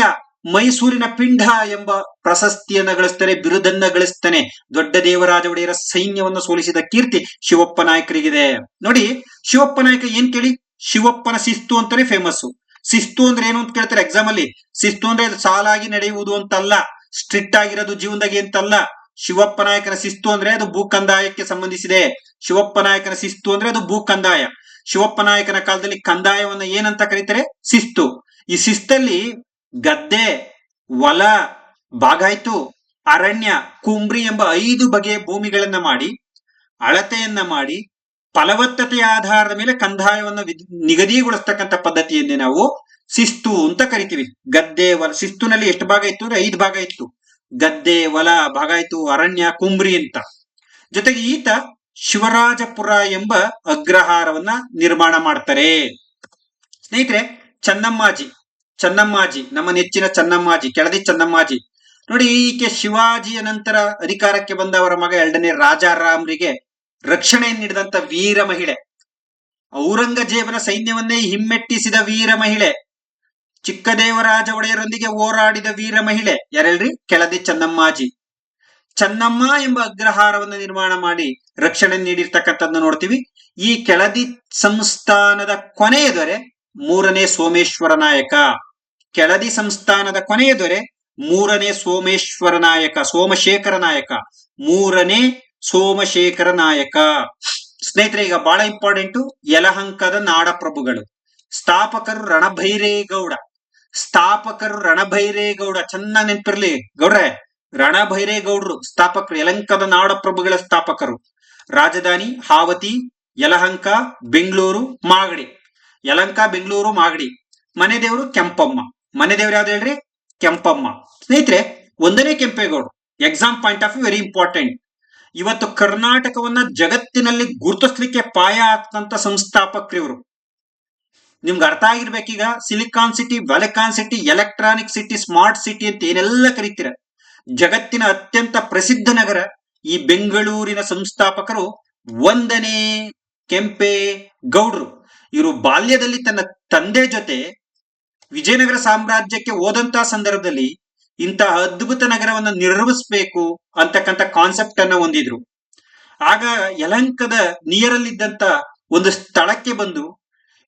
A: ಮೈಸೂರಿನ ಪಿಂಡ ಎಂಬ ಪ್ರಶಸ್ತಿಯನ್ನ ಗಳಿಸ್ತಾನೆ, ಬಿರುದನ್ನ ಗಳಿಸ್ತಾನೆ. ದೊಡ್ಡ ದೇವರಾಜ ಒಡೆಯರ ಸೈನ್ಯವನ್ನು ಸೋಲಿಸಿದ ಕೀರ್ತಿ ಶಿವಪ್ಪ ನಾಯಕರಿಗಿದೆ. ನೋಡಿ, ಶಿವಪ್ಪ ನಾಯಕ ಏನ್ ಕೇಳಿ? ಶಿವಪ್ಪನ ಶಿಸ್ತು ಅಂತಾನೆ ಫೇಮಸ್. ಶಿಸ್ತು ಅಂದ್ರೆ ಏನು ಅಂತ ಕೇಳ್ತಾರೆ ಎಕ್ಸಾಮ್ ಅಲ್ಲಿ. ಶಿಸ್ತು ಅಂದ್ರೆ ಸಾಲಾಗಿ ನಡೆಯುವುದು ಅಂತಲ್ಲ, ಸ್ಟ್ರಿಕ್ಟ್ ಆಗಿರೋದು ಜೀವನದಾಗ ಅಂತಲ್ಲ. ಶಿವಪ್ಪ ನಾಯಕನ ಶಿಸ್ತು ಅಂದ್ರೆ ಅದು ಭೂ ಕಂದಾಯಕ್ಕೆ ಸಂಬಂಧಿಸಿದೆ. ಶಿವಪ್ಪ ನಾಯಕನ ಶಿಸ್ತು ಅಂದ್ರೆ ಅದು ಭೂ ಕಂದಾಯ. ಶಿವಪ್ಪ ನಾಯಕನ ಕಾಲದಲ್ಲಿ ಕಂದಾಯವನ್ನ ಏನಂತ ಕರೀತಾರೆ? ಶಿಸ್ತು. ಈ ಶಿಸ್ತಲ್ಲಿ ಗದ್ದೆ, ಹೊಲ, ಬಾಗಾಯ್ತು, ಅರಣ್ಯ, ಕುಂಬ್ರಿ ಎಂಬ 5 ಬಗೆಯ ಭೂಮಿಗಳನ್ನ ಮಾಡಿ, ಅಳತೆಯನ್ನ ಮಾಡಿ, ಫಲವತ್ತತೆಯ ಆಧಾರದ ಮೇಲೆ ಕಂದಾಯವನ್ನು ನಿಗದಿಗೊಳಿಸ್ತಕ್ಕಂಥ ಪದ್ಧತಿಯನ್ನೇ ನಾವು ಶಿಸ್ತು ಅಂತ ಕರಿತೀವಿ. ಗದ್ದೆ, ಹೊಲ, ಶಿಸ್ತುನಲ್ಲಿ ಎಷ್ಟು ಭಾಗ ಇತ್ತು ಅಂದ್ರೆ 5 ಭಾಗ ಇತ್ತು. ಗದ್ದೆ, ಹೊಲ, ಬಾಗಾಯ್ತು, ಅರಣ್ಯ, ಕುಂಬ್ರಿ ಅಂತ. ಜೊತೆಗೆ ಈತ ಶಿವರಾಜಪುರ ಎಂಬ ಅಗ್ರಹಾರವನ್ನ ನಿರ್ಮಾಣ ಮಾಡ್ತಾರೆ. ಸ್ನೇಹಿತರೆ, ಚೆನ್ನಮ್ಮಾಜಿ, ನಮ್ಮ ನೆಚ್ಚಿನ ಚೆನ್ನಮ್ಮಾಜಿ, ಕೆಳದಿ ಚೆನ್ನಮ್ಮಾಜಿ. ನೋಡಿ, ಈಕೆ ಶಿವಾಜಿಯ ನಂತರ ಅಧಿಕಾರಕ್ಕೆ ಬಂದ ಅವರ ಮಗ 2ನೇ ರಾಜಾರಾಮ್ರಿಗೆ ರಕ್ಷಣೆ ನೀಡಿದಂತ ವೀರ ಮಹಿಳೆ, ಔರಂಗಜೇಬನ ಸೈನ್ಯವನ್ನೇ ಹಿಮ್ಮೆಟ್ಟಿಸಿದ ವೀರ ಮಹಿಳೆ, ಚಿಕ್ಕದೇವರಾಜ ಒಡೆಯರೊಂದಿಗೆ ಹೋರಾಡಿದ ವೀರ ಮಹಿಳೆ ಯಾರೆಲ್ರಿ? ಕೆಳದಿ ಚೆನ್ನಮ್ಮಾಜಿ. ಚೆನ್ನಮ್ಮ ಎಂಬ ಅಗ್ರಹಾರವನ್ನು ನಿರ್ಮಾಣ ಮಾಡಿ ರಕ್ಷಣೆ ನೀಡಿರ್ತಕ್ಕಂಥದ್ದನ್ನು ನೋಡ್ತೀವಿ. ಈ ಕೆಳದಿ ಸಂಸ್ಥಾನದ ಕೊನೆಯ ದೊರೆ 3ನೇ ಸೋಮೇಶ್ವರ ನಾಯಕ. ಕೆಳದಿ ಸಂಸ್ಥಾನದ ಕೊನೆಯ ದೊರೆ 3ನೇ ಸೋಮೇಶ್ವರ ನಾಯಕ, ಸೋಮಶೇಖರ ನಾಯಕ, 3ನೇ ಸೋಮಶೇಖರ ನಾಯಕ. ಸ್ನೇಹಿತರೆ, ಈಗ ಬಹಳ ಇಂಪಾರ್ಟೆಂಟ್, ಯಲಹಂಕದ ನಾಡಪ್ರಭುಗಳು. ಸ್ಥಾಪಕರು ರಣಭೈರೇಗೌಡ. ಚೆನ್ನಾಗಿ ನೆನಪಿರ್ಲಿ ಗೌಡ್ರೆ, ರಣಭೈರೇಗೌಡರು ಸ್ಥಾಪಕರು, ಯಲಹಂಕದ ನಾಡಪ್ರಭುಗಳ ಸ್ಥಾಪಕರು. ರಾಜಧಾನಿ ಹಾವತಿ, ಯಲಹಂಕ, ಬೆಂಗಳೂರು, ಮಾಗಡಿ. ಯಲಹಂಕ, ಬೆಂಗಳೂರು, ಮಾಗಡಿ. ಮನೆ ದೇವರು ಕೆಂಪಮ್ಮ. ಮನೆ ದೇವರು ಯಾವ್ದು ಹೇಳ್ರಿ? ಕೆಂಪಮ್ಮ. ಸ್ನೇಹಿತರೆ, 1ನೇ ಕೆಂಪೇಗೌಡರು exam point of view very important. ಇವತ್ತು ಕರ್ನಾಟಕವನ್ನ ಜಗತ್ತಿನಲ್ಲಿ ಗುರುತಿಸ್ಲಿಕ್ಕೆ ಪಾಯ ಆಗ್ತಂತ ಸಂಸ್ಥಾಪಕರು ಇವರು. ನಿಮ್ಗೆ ಅರ್ಥ ಆಗಿರ್ಬೇಕೀಗ. ಸಿಲಿಕಾನ್ ಸಿಟಿ, ವ್ಯಾಲಿಕಾನ್ city, electronic city, smart city ಅಂತ ಏನೆಲ್ಲ ಕರೀತೀರ. ಜಗತ್ತಿನ ಅತ್ಯಂತ ಪ್ರಸಿದ್ಧ ನಗರ ಈ ಬೆಂಗಳೂರಿನ ಸಂಸ್ಥಾಪಕರು 1ನೇ ಕೆಂಪೇಗೌಡರು. ಇವರು ಬಾಲ್ಯದಲ್ಲಿ ತನ್ನ ತಂದೆ ಜೊತೆ ವಿಜಯನಗರ ಸಾಮ್ರಾಜ್ಯಕ್ಕೆ ಹೋದಂತಹ ಸಂದರ್ಭದಲ್ಲಿ ಇಂತಹ ಅದ್ಭುತ ನಗರವನ್ನು ನಿರ್ಮಿಸಬೇಕು ಅಂತಕ್ಕಂಥ ಕಾನ್ಸೆಪ್ಟ್ ಅನ್ನ ಹೊಂದಿದ್ರು. ಆಗ ಯಲಹಂಕದ ನಿಯರಲ್ಲಿದ್ದಂತ ಒಂದು ಸ್ಥಳಕ್ಕೆ ಬಂದು,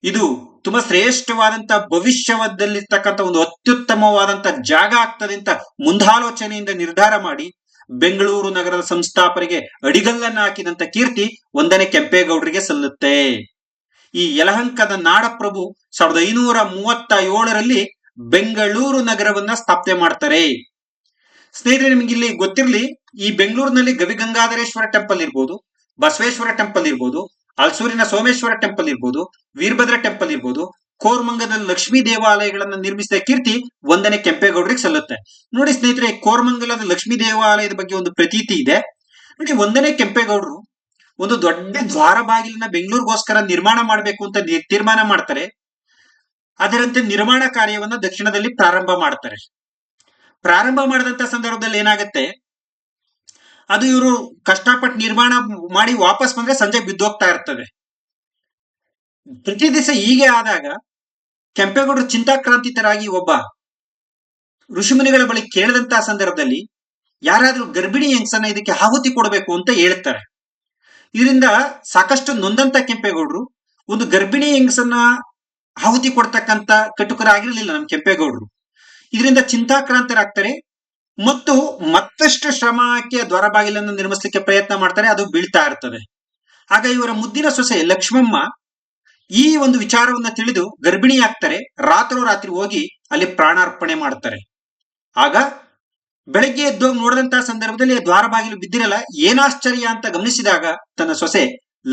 A: ಇದು ತುಂಬಾ ಶ್ರೇಷ್ಠವಾದಂತ ಭವಿಷ್ಯದಲ್ಲಿರ್ತಕ್ಕಂಥ ಒಂದು ಅತ್ಯುತ್ತಮವಾದಂತ ಜಾಗ ಆಗ್ತದೆ ಅಂತ ಮುಂದಾಲೋಚನೆಯಿಂದ ನಿರ್ಧಾರ ಮಾಡಿ ಬೆಂಗಳೂರು ನಗರದ ಸಂಸ್ಥಾಪನೆಗೆ ಅಡಿಗಲ್ಲನ್ನ ಹಾಕಿದಂತ ಕೀರ್ತಿ 1ನೇ ಕೆಂಪೇಗೌಡರಿಗೆ ಸಲ್ಲುತ್ತೆ. ಈ ಯಲಹಂಕದ ನಾಡಪ್ರಭು 1537ರಲ್ಲಿ ಬೆಂಗಳೂರು ನಗರವನ್ನ ಸ್ಥಾಪನೆ ಮಾಡ್ತಾರೆ. ಸ್ನೇಹಿತರೆ, ನಿಮ್ಗೆ ಇಲ್ಲಿ ಗೊತ್ತಿರ್ಲಿ, ಈ ಬೆಂಗಳೂರಿನಲ್ಲಿ ಗವಿಗಂಗಾಧರೇಶ್ವರ ಟೆಂಪಲ್ ಇರ್ಬೋದು, ಬಸವೇಶ್ವರ ಟೆಂಪಲ್ ಇರ್ಬೋದು, ಹಲಸೂರಿನ ಸೋಮೇಶ್ವರ ಟೆಂಪಲ್ ಇರ್ಬೋದು, ವೀರಭದ್ರ ಟೆಂಪಲ್ ಇರ್ಬೋದು, ಕೋರಮಂಗಲದಲ್ಲಿ ಲಕ್ಷ್ಮೀ ದೇವಾಲಯಗಳನ್ನ ನಿರ್ಮಿಸಿದ ಕೀರ್ತಿ 1ನೇ ಕೆಂಪೇಗೌಡರಿಗೆ ಸಲ್ಲುತ್ತೆ. ನೋಡಿ ಸ್ನೇಹಿತರೆ, ಕೋರಮಂಗಲದ ಲಕ್ಷ್ಮೀ ದೇವಾಲಯದ ಬಗ್ಗೆ ಒಂದು ಪ್ರತೀತಿ ಇದೆ. ನೋಡಿ, 1ನೇ ಕೆಂಪೇಗೌಡರು ಒಂದು ದೊಡ್ಡ ದ್ವಾರ ಬಾಗಿಲನ್ನ ಬೆಂಗಳೂರಿಗೋಸ್ಕರ ನಿರ್ಮಾಣ ಮಾಡಬೇಕು ಅಂತ ತೀರ್ಮಾನ ಮಾಡ್ತಾರೆ. ಅದರಂತೆ ನಿರ್ಮಾಣ ಕಾರ್ಯವನ್ನ ದಕ್ಷಿಣದಲ್ಲಿ ಪ್ರಾರಂಭ ಮಾಡ್ತಾರೆ. ಪ್ರಾರಂಭ ಮಾಡಿದಂತ ಸಂದರ್ಭದಲ್ಲಿ ಏನಾಗುತ್ತೆ, ಅದು ಇವರು ಕಷ್ಟಪಟ್ಟು ನಿರ್ಮಾಣ ಮಾಡಿ ವಾಪಸ್ ಬಂದ್ರೆ ಸಂಜೆ ಬಿದ್ದೋಗ್ತಾ ಇರ್ತದೆ. ಪ್ರತಿ ದಿವಸ ಹೀಗೆ ಆದಾಗ ಕೆಂಪೇಗೌಡರು ಚಿಂತಾಕ್ರಾಂತಿತರಾಗಿ ಒಬ್ಬ ಋಷಿಮುನಿಗಳ ಬಳಿ ಕೇಳಿದಂತಹ ಸಂದರ್ಭದಲ್ಲಿ ಯಾರಾದ್ರೂ ಗರ್ಭಿಣಿ ಹೆಂಗಸನ್ನ ಇದಕ್ಕೆ ಆಹುತಿ ಕೊಡಬೇಕು ಅಂತ ಹೇಳ್ತಾರೆ. ಇದರಿಂದ ಸಾಕಷ್ಟು ನೊಂದಂತ ಕೆಂಪೇಗೌಡರು ಒಂದು ಗರ್ಭಿಣಿ ಹೆಂಗಸನ್ನ ಆಹುತಿ ಕೊಡ್ತಕ್ಕಂತ ಕಟುಕರಾಗಿರ್ಲಿಲ್ಲ ನಮ್ಮ ಕೆಂಪೇಗೌಡರು. ಇದರಿಂದ ಚಿಂತಾಕ್ರಾಂತರಾಗ್ತಾರೆ ಮತ್ತು ಮತ್ತಷ್ಟು ಶ್ರಮ ಹಾಕಿ ದ್ವಾರ ಬಾಗಿಲನ್ನು ನಿರ್ಮಿಸಲಿಕ್ಕೆ ಪ್ರಯತ್ನ ಮಾಡ್ತಾರೆ. ಅದು ಬೀಳ್ತಾ ಇರ್ತದೆ. ಆಗ ಇವರ ಮುದ್ದಿನ ಸೊಸೆ ಲಕ್ಷ್ಮಮ್ಮ ಈ ಒಂದು ವಿಚಾರವನ್ನ ತಿಳಿದು ಗರ್ಭಿಣಿ ಆಗ್ತಾರೆ. ರಾತ್ರೋರಾತ್ರಿ ಹೋಗಿ ಅಲ್ಲಿ ಪ್ರಾಣಾರ್ಪಣೆ ಮಾಡ್ತಾರೆ. ಆಗ ಬೆಳಗ್ಗೆ ಎದ್ದೋಗಿ ನೋಡಿದಂತಹ ಸಂದರ್ಭದಲ್ಲಿ ದ್ವಾರ ಬಾಗಿಲು ಬಿದ್ದಿರಲ್ಲ. ಏನಾಶ್ಚರ್ಯ ಅಂತ ಗಮನಿಸಿದಾಗ ತನ್ನ ಸೊಸೆ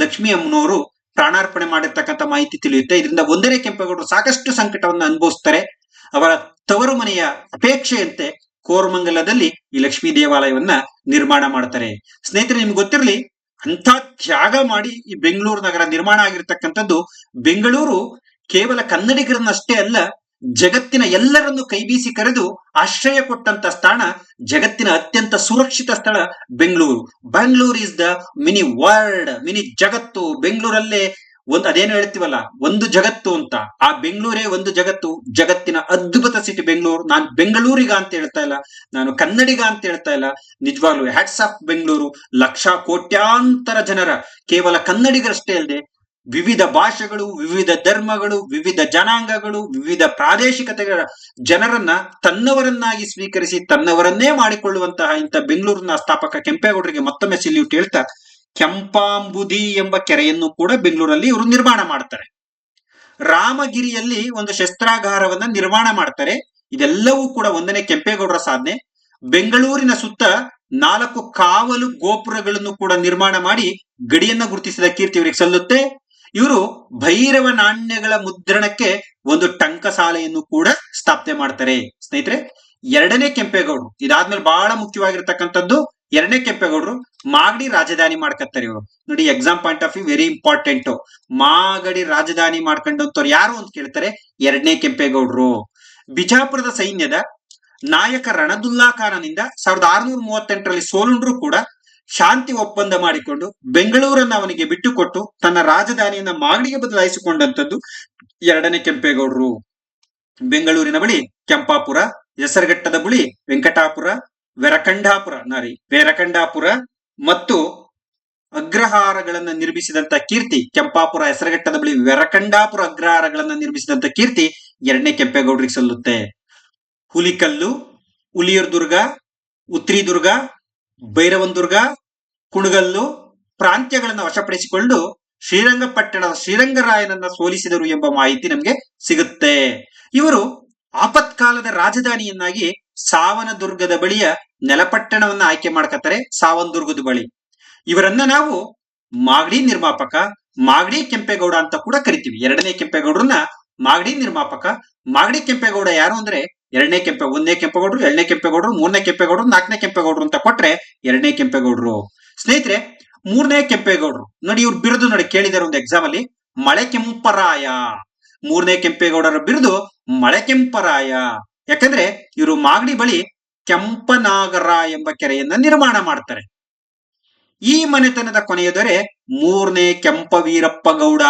A: ಲಕ್ಷ್ಮಿ ಅಮ್ಮನವರು ಪ್ರಾಣಾರ್ಪಣೆ ಮಾಡಿರ್ತಕ್ಕಂಥ ಮಾಹಿತಿ ತಿಳಿಯುತ್ತೆ. ಇದರಿಂದ ಒಂದನೇ ಕೆಂಪೇಗೌಡರು ಸಾಕಷ್ಟು ಸಂಕಟವನ್ನು ಅನುಭವಿಸ್ತಾರೆ. ಅವರ ತವರು ಮನೆಯ ಅಪೇಕ್ಷೆಯಂತೆ ಕೋರಮಂಗಲದಲ್ಲಿ ಈ ಲಕ್ಷ್ಮೀ ದೇವಾಲಯವನ್ನ ನಿರ್ಮಾಣ ಮಾಡ್ತಾರೆ. ಸ್ನೇಹಿತರೆ, ನಿಮ್ಗೆ ಗೊತ್ತಿರಲಿ, ಅಂತ ತ್ಯಾಗ ಮಾಡಿ ಈ ಬೆಂಗಳೂರು ನಗರ ನಿರ್ಮಾಣ ಆಗಿರ್ತಕ್ಕಂಥದ್ದು. ಬೆಂಗಳೂರು ಕೇವಲ ಕನ್ನಡಿಗರನ್ನಷ್ಟೇ ಅಲ್ಲ, ಜಗತ್ತಿನ ಎಲ್ಲರನ್ನು ಕೈಬೀಸಿ ಕರೆದು ಆಶ್ರಯ ಕೊಟ್ಟಂತ ಸ್ಥಾನ, ಜಗತ್ತಿನ ಅತ್ಯಂತ ಸುರಕ್ಷಿತ ಸ್ಥಳ Bengaluru. Bengaluru is the mini world, mini ಜಗತ್ತು. ಬೆಂಗಳೂರಲ್ಲೇ ಅದೇನು ಹೇಳ್ತೀವಲ್ಲ, ಒಂದು ಜಗತ್ತು ಅಂತ. ಆ ಬೆಂಗಳೂರೇ ಒಂದು ಜಗತ್ತು, ಜಗತ್ತಿನ ಅದ್ಭುತ ಸಿಟಿ ಬೆಂಗಳೂರು. ನಾನು ಬೆಂಗಳೂರಿಗ ಅಂತ ಹೇಳ್ತಾ ಇಲ್ಲ, ನಾನು ಕನ್ನಡಿಗ ಅಂತ ಹೇಳ್ತಾ ಇಲ್ಲ. ನಿಜವಾಗ್ಲೂ ಹ್ಯಾಟ್ಸ್ ಆಫ್ ಬೆಂಗಳೂರು. ಲಕ್ಷ ಕೋಟ್ಯಾಂತರ ಜನರ, ಕೇವಲ ಕನ್ನಡಿಗರಷ್ಟೇ ಅಲ್ಲದೆ ವಿವಿಧ ಭಾಷೆಗಳು, ವಿವಿಧ ಧರ್ಮಗಳು, ವಿವಿಧ ಜನಾಂಗಗಳು, ವಿವಿಧ ಪ್ರಾದೇಶಿಕತೆಗಳ ಜನರನ್ನ ತನ್ನವರನ್ನಾಗಿ ಸ್ವೀಕರಿಸಿ ತನ್ನವರನ್ನೇ ಮಾಡಿಕೊಳ್ಳುವಂತಹ ಇಂಥ ಬೆಂಗಳೂರಿನ ಸ್ಥಾಪಕ ಕೆಂಪೇಗೌಡರಿಗೆ ಮತ್ತೊಮ್ಮೆ ಸೆಲ್ಯೂಟ್ ಹೇಳ್ತಾ, ಕೆಂಪಾಂಬುದಿ ಎಂಬ ಕೆರೆಯನ್ನು ಕೂಡ ಬೆಂಗಳೂರಲ್ಲಿ ಇವರು ನಿರ್ಮಾಣ ಮಾಡ್ತಾರೆ. ರಾಮಗಿರಿಯಲ್ಲಿ ಒಂದು ಶಸ್ತ್ರಾಗಾರವನ್ನ ನಿರ್ಮಾಣ ಮಾಡ್ತಾರೆ. ಇದೆಲ್ಲವೂ ಕೂಡ ಒಂದನೇ ಕೆಂಪೇಗೌಡರ ಸಾಧನೆ. ಬೆಂಗಳೂರಿನ ಸುತ್ತ 4 ಕಾವಲು ಗೋಪುರಗಳನ್ನು ಕೂಡ ನಿರ್ಮಾಣ ಮಾಡಿ ಗಡಿಯನ್ನ ಗುರುತಿಸಿದ ಕೀರ್ತಿ ಇವರಿಗೆ ಸಲ್ಲುತ್ತೆ. ಇವರು ಭೈರವ ನಾಣ್ಯಗಳ ಮುದ್ರಣಕ್ಕೆ ಒಂದು ಟಂಕಸಾಲೆಯನ್ನು ಕೂಡ ಸ್ಥಾಪನೆ ಮಾಡ್ತಾರೆ. ಸ್ನೇಹಿತರೆ, ಎರಡನೇ ಕೆಂಪೇಗೌಡರು, ಇದಾದ್ಮೇಲೆ ಬಹಳ ಮುಖ್ಯವಾಗಿರ್ತಕ್ಕಂಥದ್ದು ಎರಡನೇ ಕೆಂಪೇಗೌಡರು ಮಾಗಡಿ ರಾಜಧಾನಿ ಮಾಡ್ಕತ್ತಾರೆ. ಇವರು ನೋಡಿ, exam point of view very important. Magadi ರಾಜಧಾನಿ ಮಾಡ್ಕೊಂಡಂತವ್ರು ಯಾರು ಅಂತ ಕೇಳ್ತಾರೆ, ಎರಡನೇ ಕೆಂಪೇಗೌಡರು. ಬಿಜಾಪುರದ ಸೈನ್ಯದ ನಾಯಕ ರಣದುಲ್ಲಾ ಖಾನನಿಂದ 1638ರಲ್ಲಿ ಸೋಲುಂಡ್ರು ಕೂಡ ಶಾಂತಿ ಒಪ್ಪಂದ ಮಾಡಿಕೊಂಡು ಬೆಂಗಳೂರನ್ನ ಅವನಿಗೆ ಬಿಟ್ಟುಕೊಟ್ಟು ತನ್ನ ರಾಜಧಾನಿಯನ್ನ ಮಾಗಡಿಗೆ ಬದಲಾಯಿಸಿಕೊಂಡಂತದ್ದು ಎರಡನೇ ಕೆಂಪೇಗೌಡರು. ಬೆಂಗಳೂರಿನ ಬಳಿ ಕೆಂಪಾಪುರ, ಹೆಸರುಘಟ್ಟದ ಬಳಿ ವೆಂಕಟಾಪುರ, ವೆರಕಂಡಾಪುರ ಮತ್ತು ಅಗ್ರಹಾರಗಳನ್ನ ನಿರ್ಮಿಸಿದಂತ ಕೀರ್ತಿ ಕೆಂಪಾಪುರ, ಹೆಸರುಘಟ್ಟದ ಬಳಿ ವೆರಕಂಡಾಪುರ ಅಗ್ರಹಾರಗಳನ್ನ ನಿರ್ಮಿಸಿದಂತ ಕೀರ್ತಿ ಎರಡನೇ ಕೆಂಪೇಗೌಡರಿಗೆ ಸಲ್ಲುತ್ತೆ. ಹುಲಿಕಲ್ಲು, ಹುಲಿಯೂರ್ ದುರ್ಗ, ಉತ್ರಿ ದುರ್ಗ, ಭೈರವನದುರ್ಗ, ಕುಣಗಲ್ಲು ಪ್ರಾಂತ್ಯಗಳನ್ನ ವಶಪಡಿಸಿಕೊಂಡು ಶ್ರೀರಂಗಪಟ್ಟಣದ ಶ್ರೀರಂಗರಾಯನನ್ನ ಸೋಲಿಸಿದರು ಎಂಬ ಮಾಹಿತಿ ನಮಗೆ ಸಿಗುತ್ತೆ. ಇವರು ಆಪತ್ಕಾಲದ ರಾಜಧಾನಿಯನ್ನಾಗಿ ಸಾವನದುರ್ಗದ ಬಳಿಯ ನೆಲಪಟ್ಟಣವನ್ನ ಆಯ್ಕೆ ಮಾಡ್ಕತ್ತಾರೆ. ಸಾವನದುರ್ಗದ ಬಳಿ ಇವರನ್ನ ನಾವು ಮಾಗಡಿ ನಿರ್ಮಾಪಕ, ಮಾಗಡಿ ಕೆಂಪೇಗೌಡ ಅಂತ ಕೂಡ ಕರಿತೀವಿ. ಎರಡನೇ ಕೆಂಪೇಗೌಡರನ್ನ ಮಾಗಡಿ ನಿರ್ಮಾಪಕ. ಮಾಗಡಿ ಕೆಂಪೇಗೌಡ ಯಾರು ಅಂದ್ರೆ ಒಂದನೇ ಕೆಂಪೇಗೌಡರು, ಎರಡನೇ ಕೆಂಪೇಗೌಡರು, ಮೂರನೇ ಕೆಂಪೇಗೌಡರು, ನಾಲ್ಕನೇ ಕೆಂಪೇಗೌಡರು ಅಂತ ಕೊಟ್ರೆ ಎರಡನೇ ಕೆಂಪೇಗೌಡರು. ಸ್ನೇಹಿತರೆ, ಮೂರನೇ ಕೆಂಪೇಗೌಡರು ನೋಡಿ, ಇವ್ರ ಬಿರುದು ನೋಡಿ ಕೇಳಿದಾರೆ ಒಂದು ಎಕ್ಸಾಮ್ ಅಲ್ಲಿ, ಮಳೆ ಕೆಂಪರಾಯ. ಮೂರನೇ ಕೆಂಪೇಗೌಡರ ಬಿರುದು ಮಳೆ ಕೆಂಪರಾಯ. ಯಾಕಂದ್ರೆ ಇವರು ಮಾಗಡಿ ಬಳಿ ಕೆಂಪನಾಗರ ಎಂಬ ಕೆರೆಯನ್ನ ನಿರ್ಮಾಣ ಮಾಡ್ತಾರೆ. ಈ ಮನೆತನದ ಕೊನೆಯ ದೊರೆ ಮೂರನೇ ಕೆಂಪವೀರಪ್ಪ ಗೌಡ.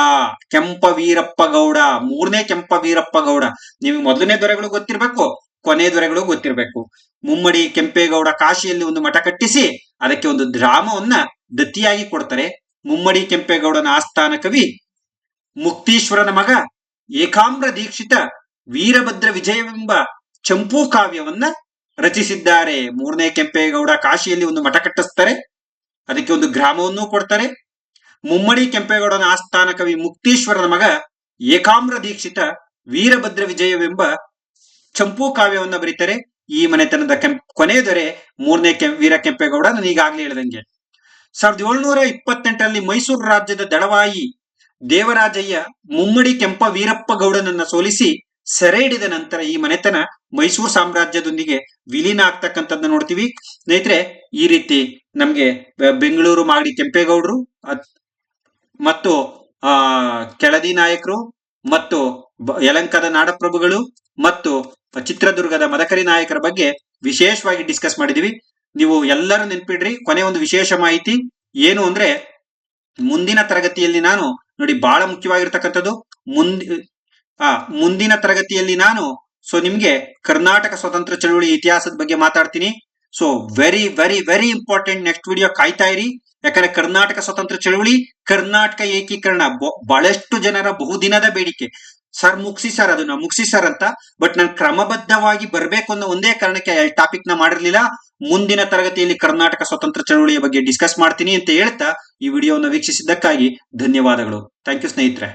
A: ಮೂರನೇ ಕೆಂಪವೀರಪ್ಪ ಗೌಡ. ನಿಮಗೆ ಮೊದಲನೇ ದೊರೆಗಳು ಗೊತ್ತಿರ್ಬೇಕು, ಕೊನೆ ದೊರೆಗಳು ಗೊತ್ತಿರ್ಬೇಕು. ಮುಮ್ಮಡಿ ಕೆಂಪೇಗೌಡ ಕಾಶಿಯಲ್ಲಿ ಒಂದು ಮಠ ಕಟ್ಟಿಸಿ ಅದಕ್ಕೆ ಒಂದು ಧಾಮವನ್ನ ದತ್ತಿಯಾಗಿ ಕೊಡ್ತಾರೆ. ಮುಮ್ಮಡಿ ಕೆಂಪೇಗೌಡನ ಆಸ್ಥಾನ ಕವಿ ಮುಕ್ತೀಶ್ವರನ ಮಗ ಏಕಾಮ್ರ ದೀಕ್ಷಿತ ವೀರಭದ್ರ ವಿಜಯವೆಂಬ ಚಂಪೂ ಕಾವ್ಯವನ್ನ ರಚಿಸಿದ್ದಾರೆ. ಮೂರನೇ ಕೆಂಪೇಗೌಡ ಕಾಶಿಯಲ್ಲಿ ಒಂದು ಮಠ ಕಟ್ಟಿಸ್ತಾರೆ, ಅದಕ್ಕೆ ಒಂದು ಗ್ರಾಮವನ್ನು ಕೊಡ್ತಾರೆ. ಮುಮ್ಮಡಿ ಕೆಂಪೇಗೌಡನ ಆಸ್ಥಾನ ಕವಿ ಮುಕ್ತೀಶ್ವರನ ಮಗ ಏಕಾಮ್ರ ದೀಕ್ಷಿತ ವೀರಭದ್ರ ವಿಜಯವೆಂಬ ಚಂಪೂ ಕಾವ್ಯವನ್ನ ಬರೀತಾರೆ. ಈ ಮನೆತನದ ಕೊನೆಯ ದೊರೆ ಮೂರನೇ ವೀರ ಕೆಂಪೇಗೌಡ. ನಾನು ಈಗಾಗಲೇ ಹೇಳಿದಂಗೆ 1728ರಲ್ಲಿ ಮೈಸೂರು ರಾಜ್ಯದ ದಳವಾಯಿ ದೇವರಾಜಯ್ಯ ಮುಮ್ಮಡಿ ಕೆಂಪ ವೀರಪ್ಪ ಗೌಡನನ್ನ ಸೋಲಿಸಿ ಸೆರೆ ಹಿಡಿದ ನಂತರ ಈ ಮನೆತನ ಮೈಸೂರು ಸಾಮ್ರಾಜ್ಯದೊಂದಿಗೆ ವಿಲೀನ ಆಗ್ತಕ್ಕಂಥದ್ದನ್ನ ನೋಡ್ತೀವಿ. ಸ್ನೇಹಿತರೆ, ಈ ರೀತಿ ನಮ್ಗೆ ಬೆಂಗಳೂರು ಮಾಗಡಿ ಕೆಂಪೇಗೌಡರು ಮತ್ತು ಕೆಳದಿ ನಾಯಕರು ಮತ್ತು ಯಲಂಕದ ನಾಡಪ್ರಭುಗಳು ಮತ್ತು ಚಿತ್ರದುರ್ಗದ ಮದಕರಿ ನಾಯಕರ ಬಗ್ಗೆ ವಿಶೇಷವಾಗಿ ಡಿಸ್ಕಸ್ ಮಾಡಿದೀವಿ. ನೀವು ಎಲ್ಲರೂ ನೆನ್ಪಿಡ್ರಿ. ಕೊನೆ ಒಂದು ವಿಶೇಷ ಮಾಹಿತಿ ಏನು ಅಂದ್ರೆ, ಮುಂದಿನ ತರಗತಿಯಲ್ಲಿ ನಾನು ನೋಡಿ ಬಹಳ ಮುಖ್ಯವಾಗಿರ್ತಕ್ಕಂಥದ್ದು, ಮುಂದಿನ ತರಗತಿಯಲ್ಲಿ ನಾನು ಸೊ ನಿಮ್ಗೆ ಕರ್ನಾಟಕ ಸ್ವತಂತ್ರ ಚಳುವಳಿ ಇತಿಹಾಸದ ಬಗ್ಗೆ ಮಾತಾಡ್ತೀನಿ. So very very very important. Next video ಕಾಯ್ತಾ ಇರಿ. ಯಾಕಂದ್ರೆ ಕರ್ನಾಟಕ ಸ್ವತಂತ್ರ ಚಳುವಳಿ, ಕರ್ನಾಟಕ ಏಕೀಕರಣ ಬಹಳಷ್ಟು ಜನರ ಬಹುದಿನದ ಬೇಡಿಕೆ. ಸರ್ ಮುಗಿಸಿ ಸರ್, ಅದನ್ನ ಮುಗಿಸಿ ಸರ್ ಅಂತ. ಬಟ್ ನಾನು ಕ್ರಮಬದ್ಧವಾಗಿ ಬರ್ಬೇಕು ಅನ್ನೋ ಒಂದೇ ಕಾರಣಕ್ಕೆ ಟಾಪಿಕ್ ನ ಮಾಡಿರ್ಲಿಲ್ಲ. ಮುಂದಿನ ತರಗತಿಯಲ್ಲಿ ಕರ್ನಾಟಕ ಸ್ವತಂತ್ರ ಚಳುವಳಿಯ ಬಗ್ಗೆ ಡಿಸ್ಕಸ್ ಮಾಡ್ತೀನಿ ಅಂತ ಹೇಳ್ತಾ ಈ ವಿಡಿಯೋವನ್ನು ವೀಕ್ಷಿಸಿದ್ದಕ್ಕಾಗಿ ಧನ್ಯವಾದಗಳು. ಥ್ಯಾಂಕ್ ಯು ಸ್ನೇಹಿತರೆ.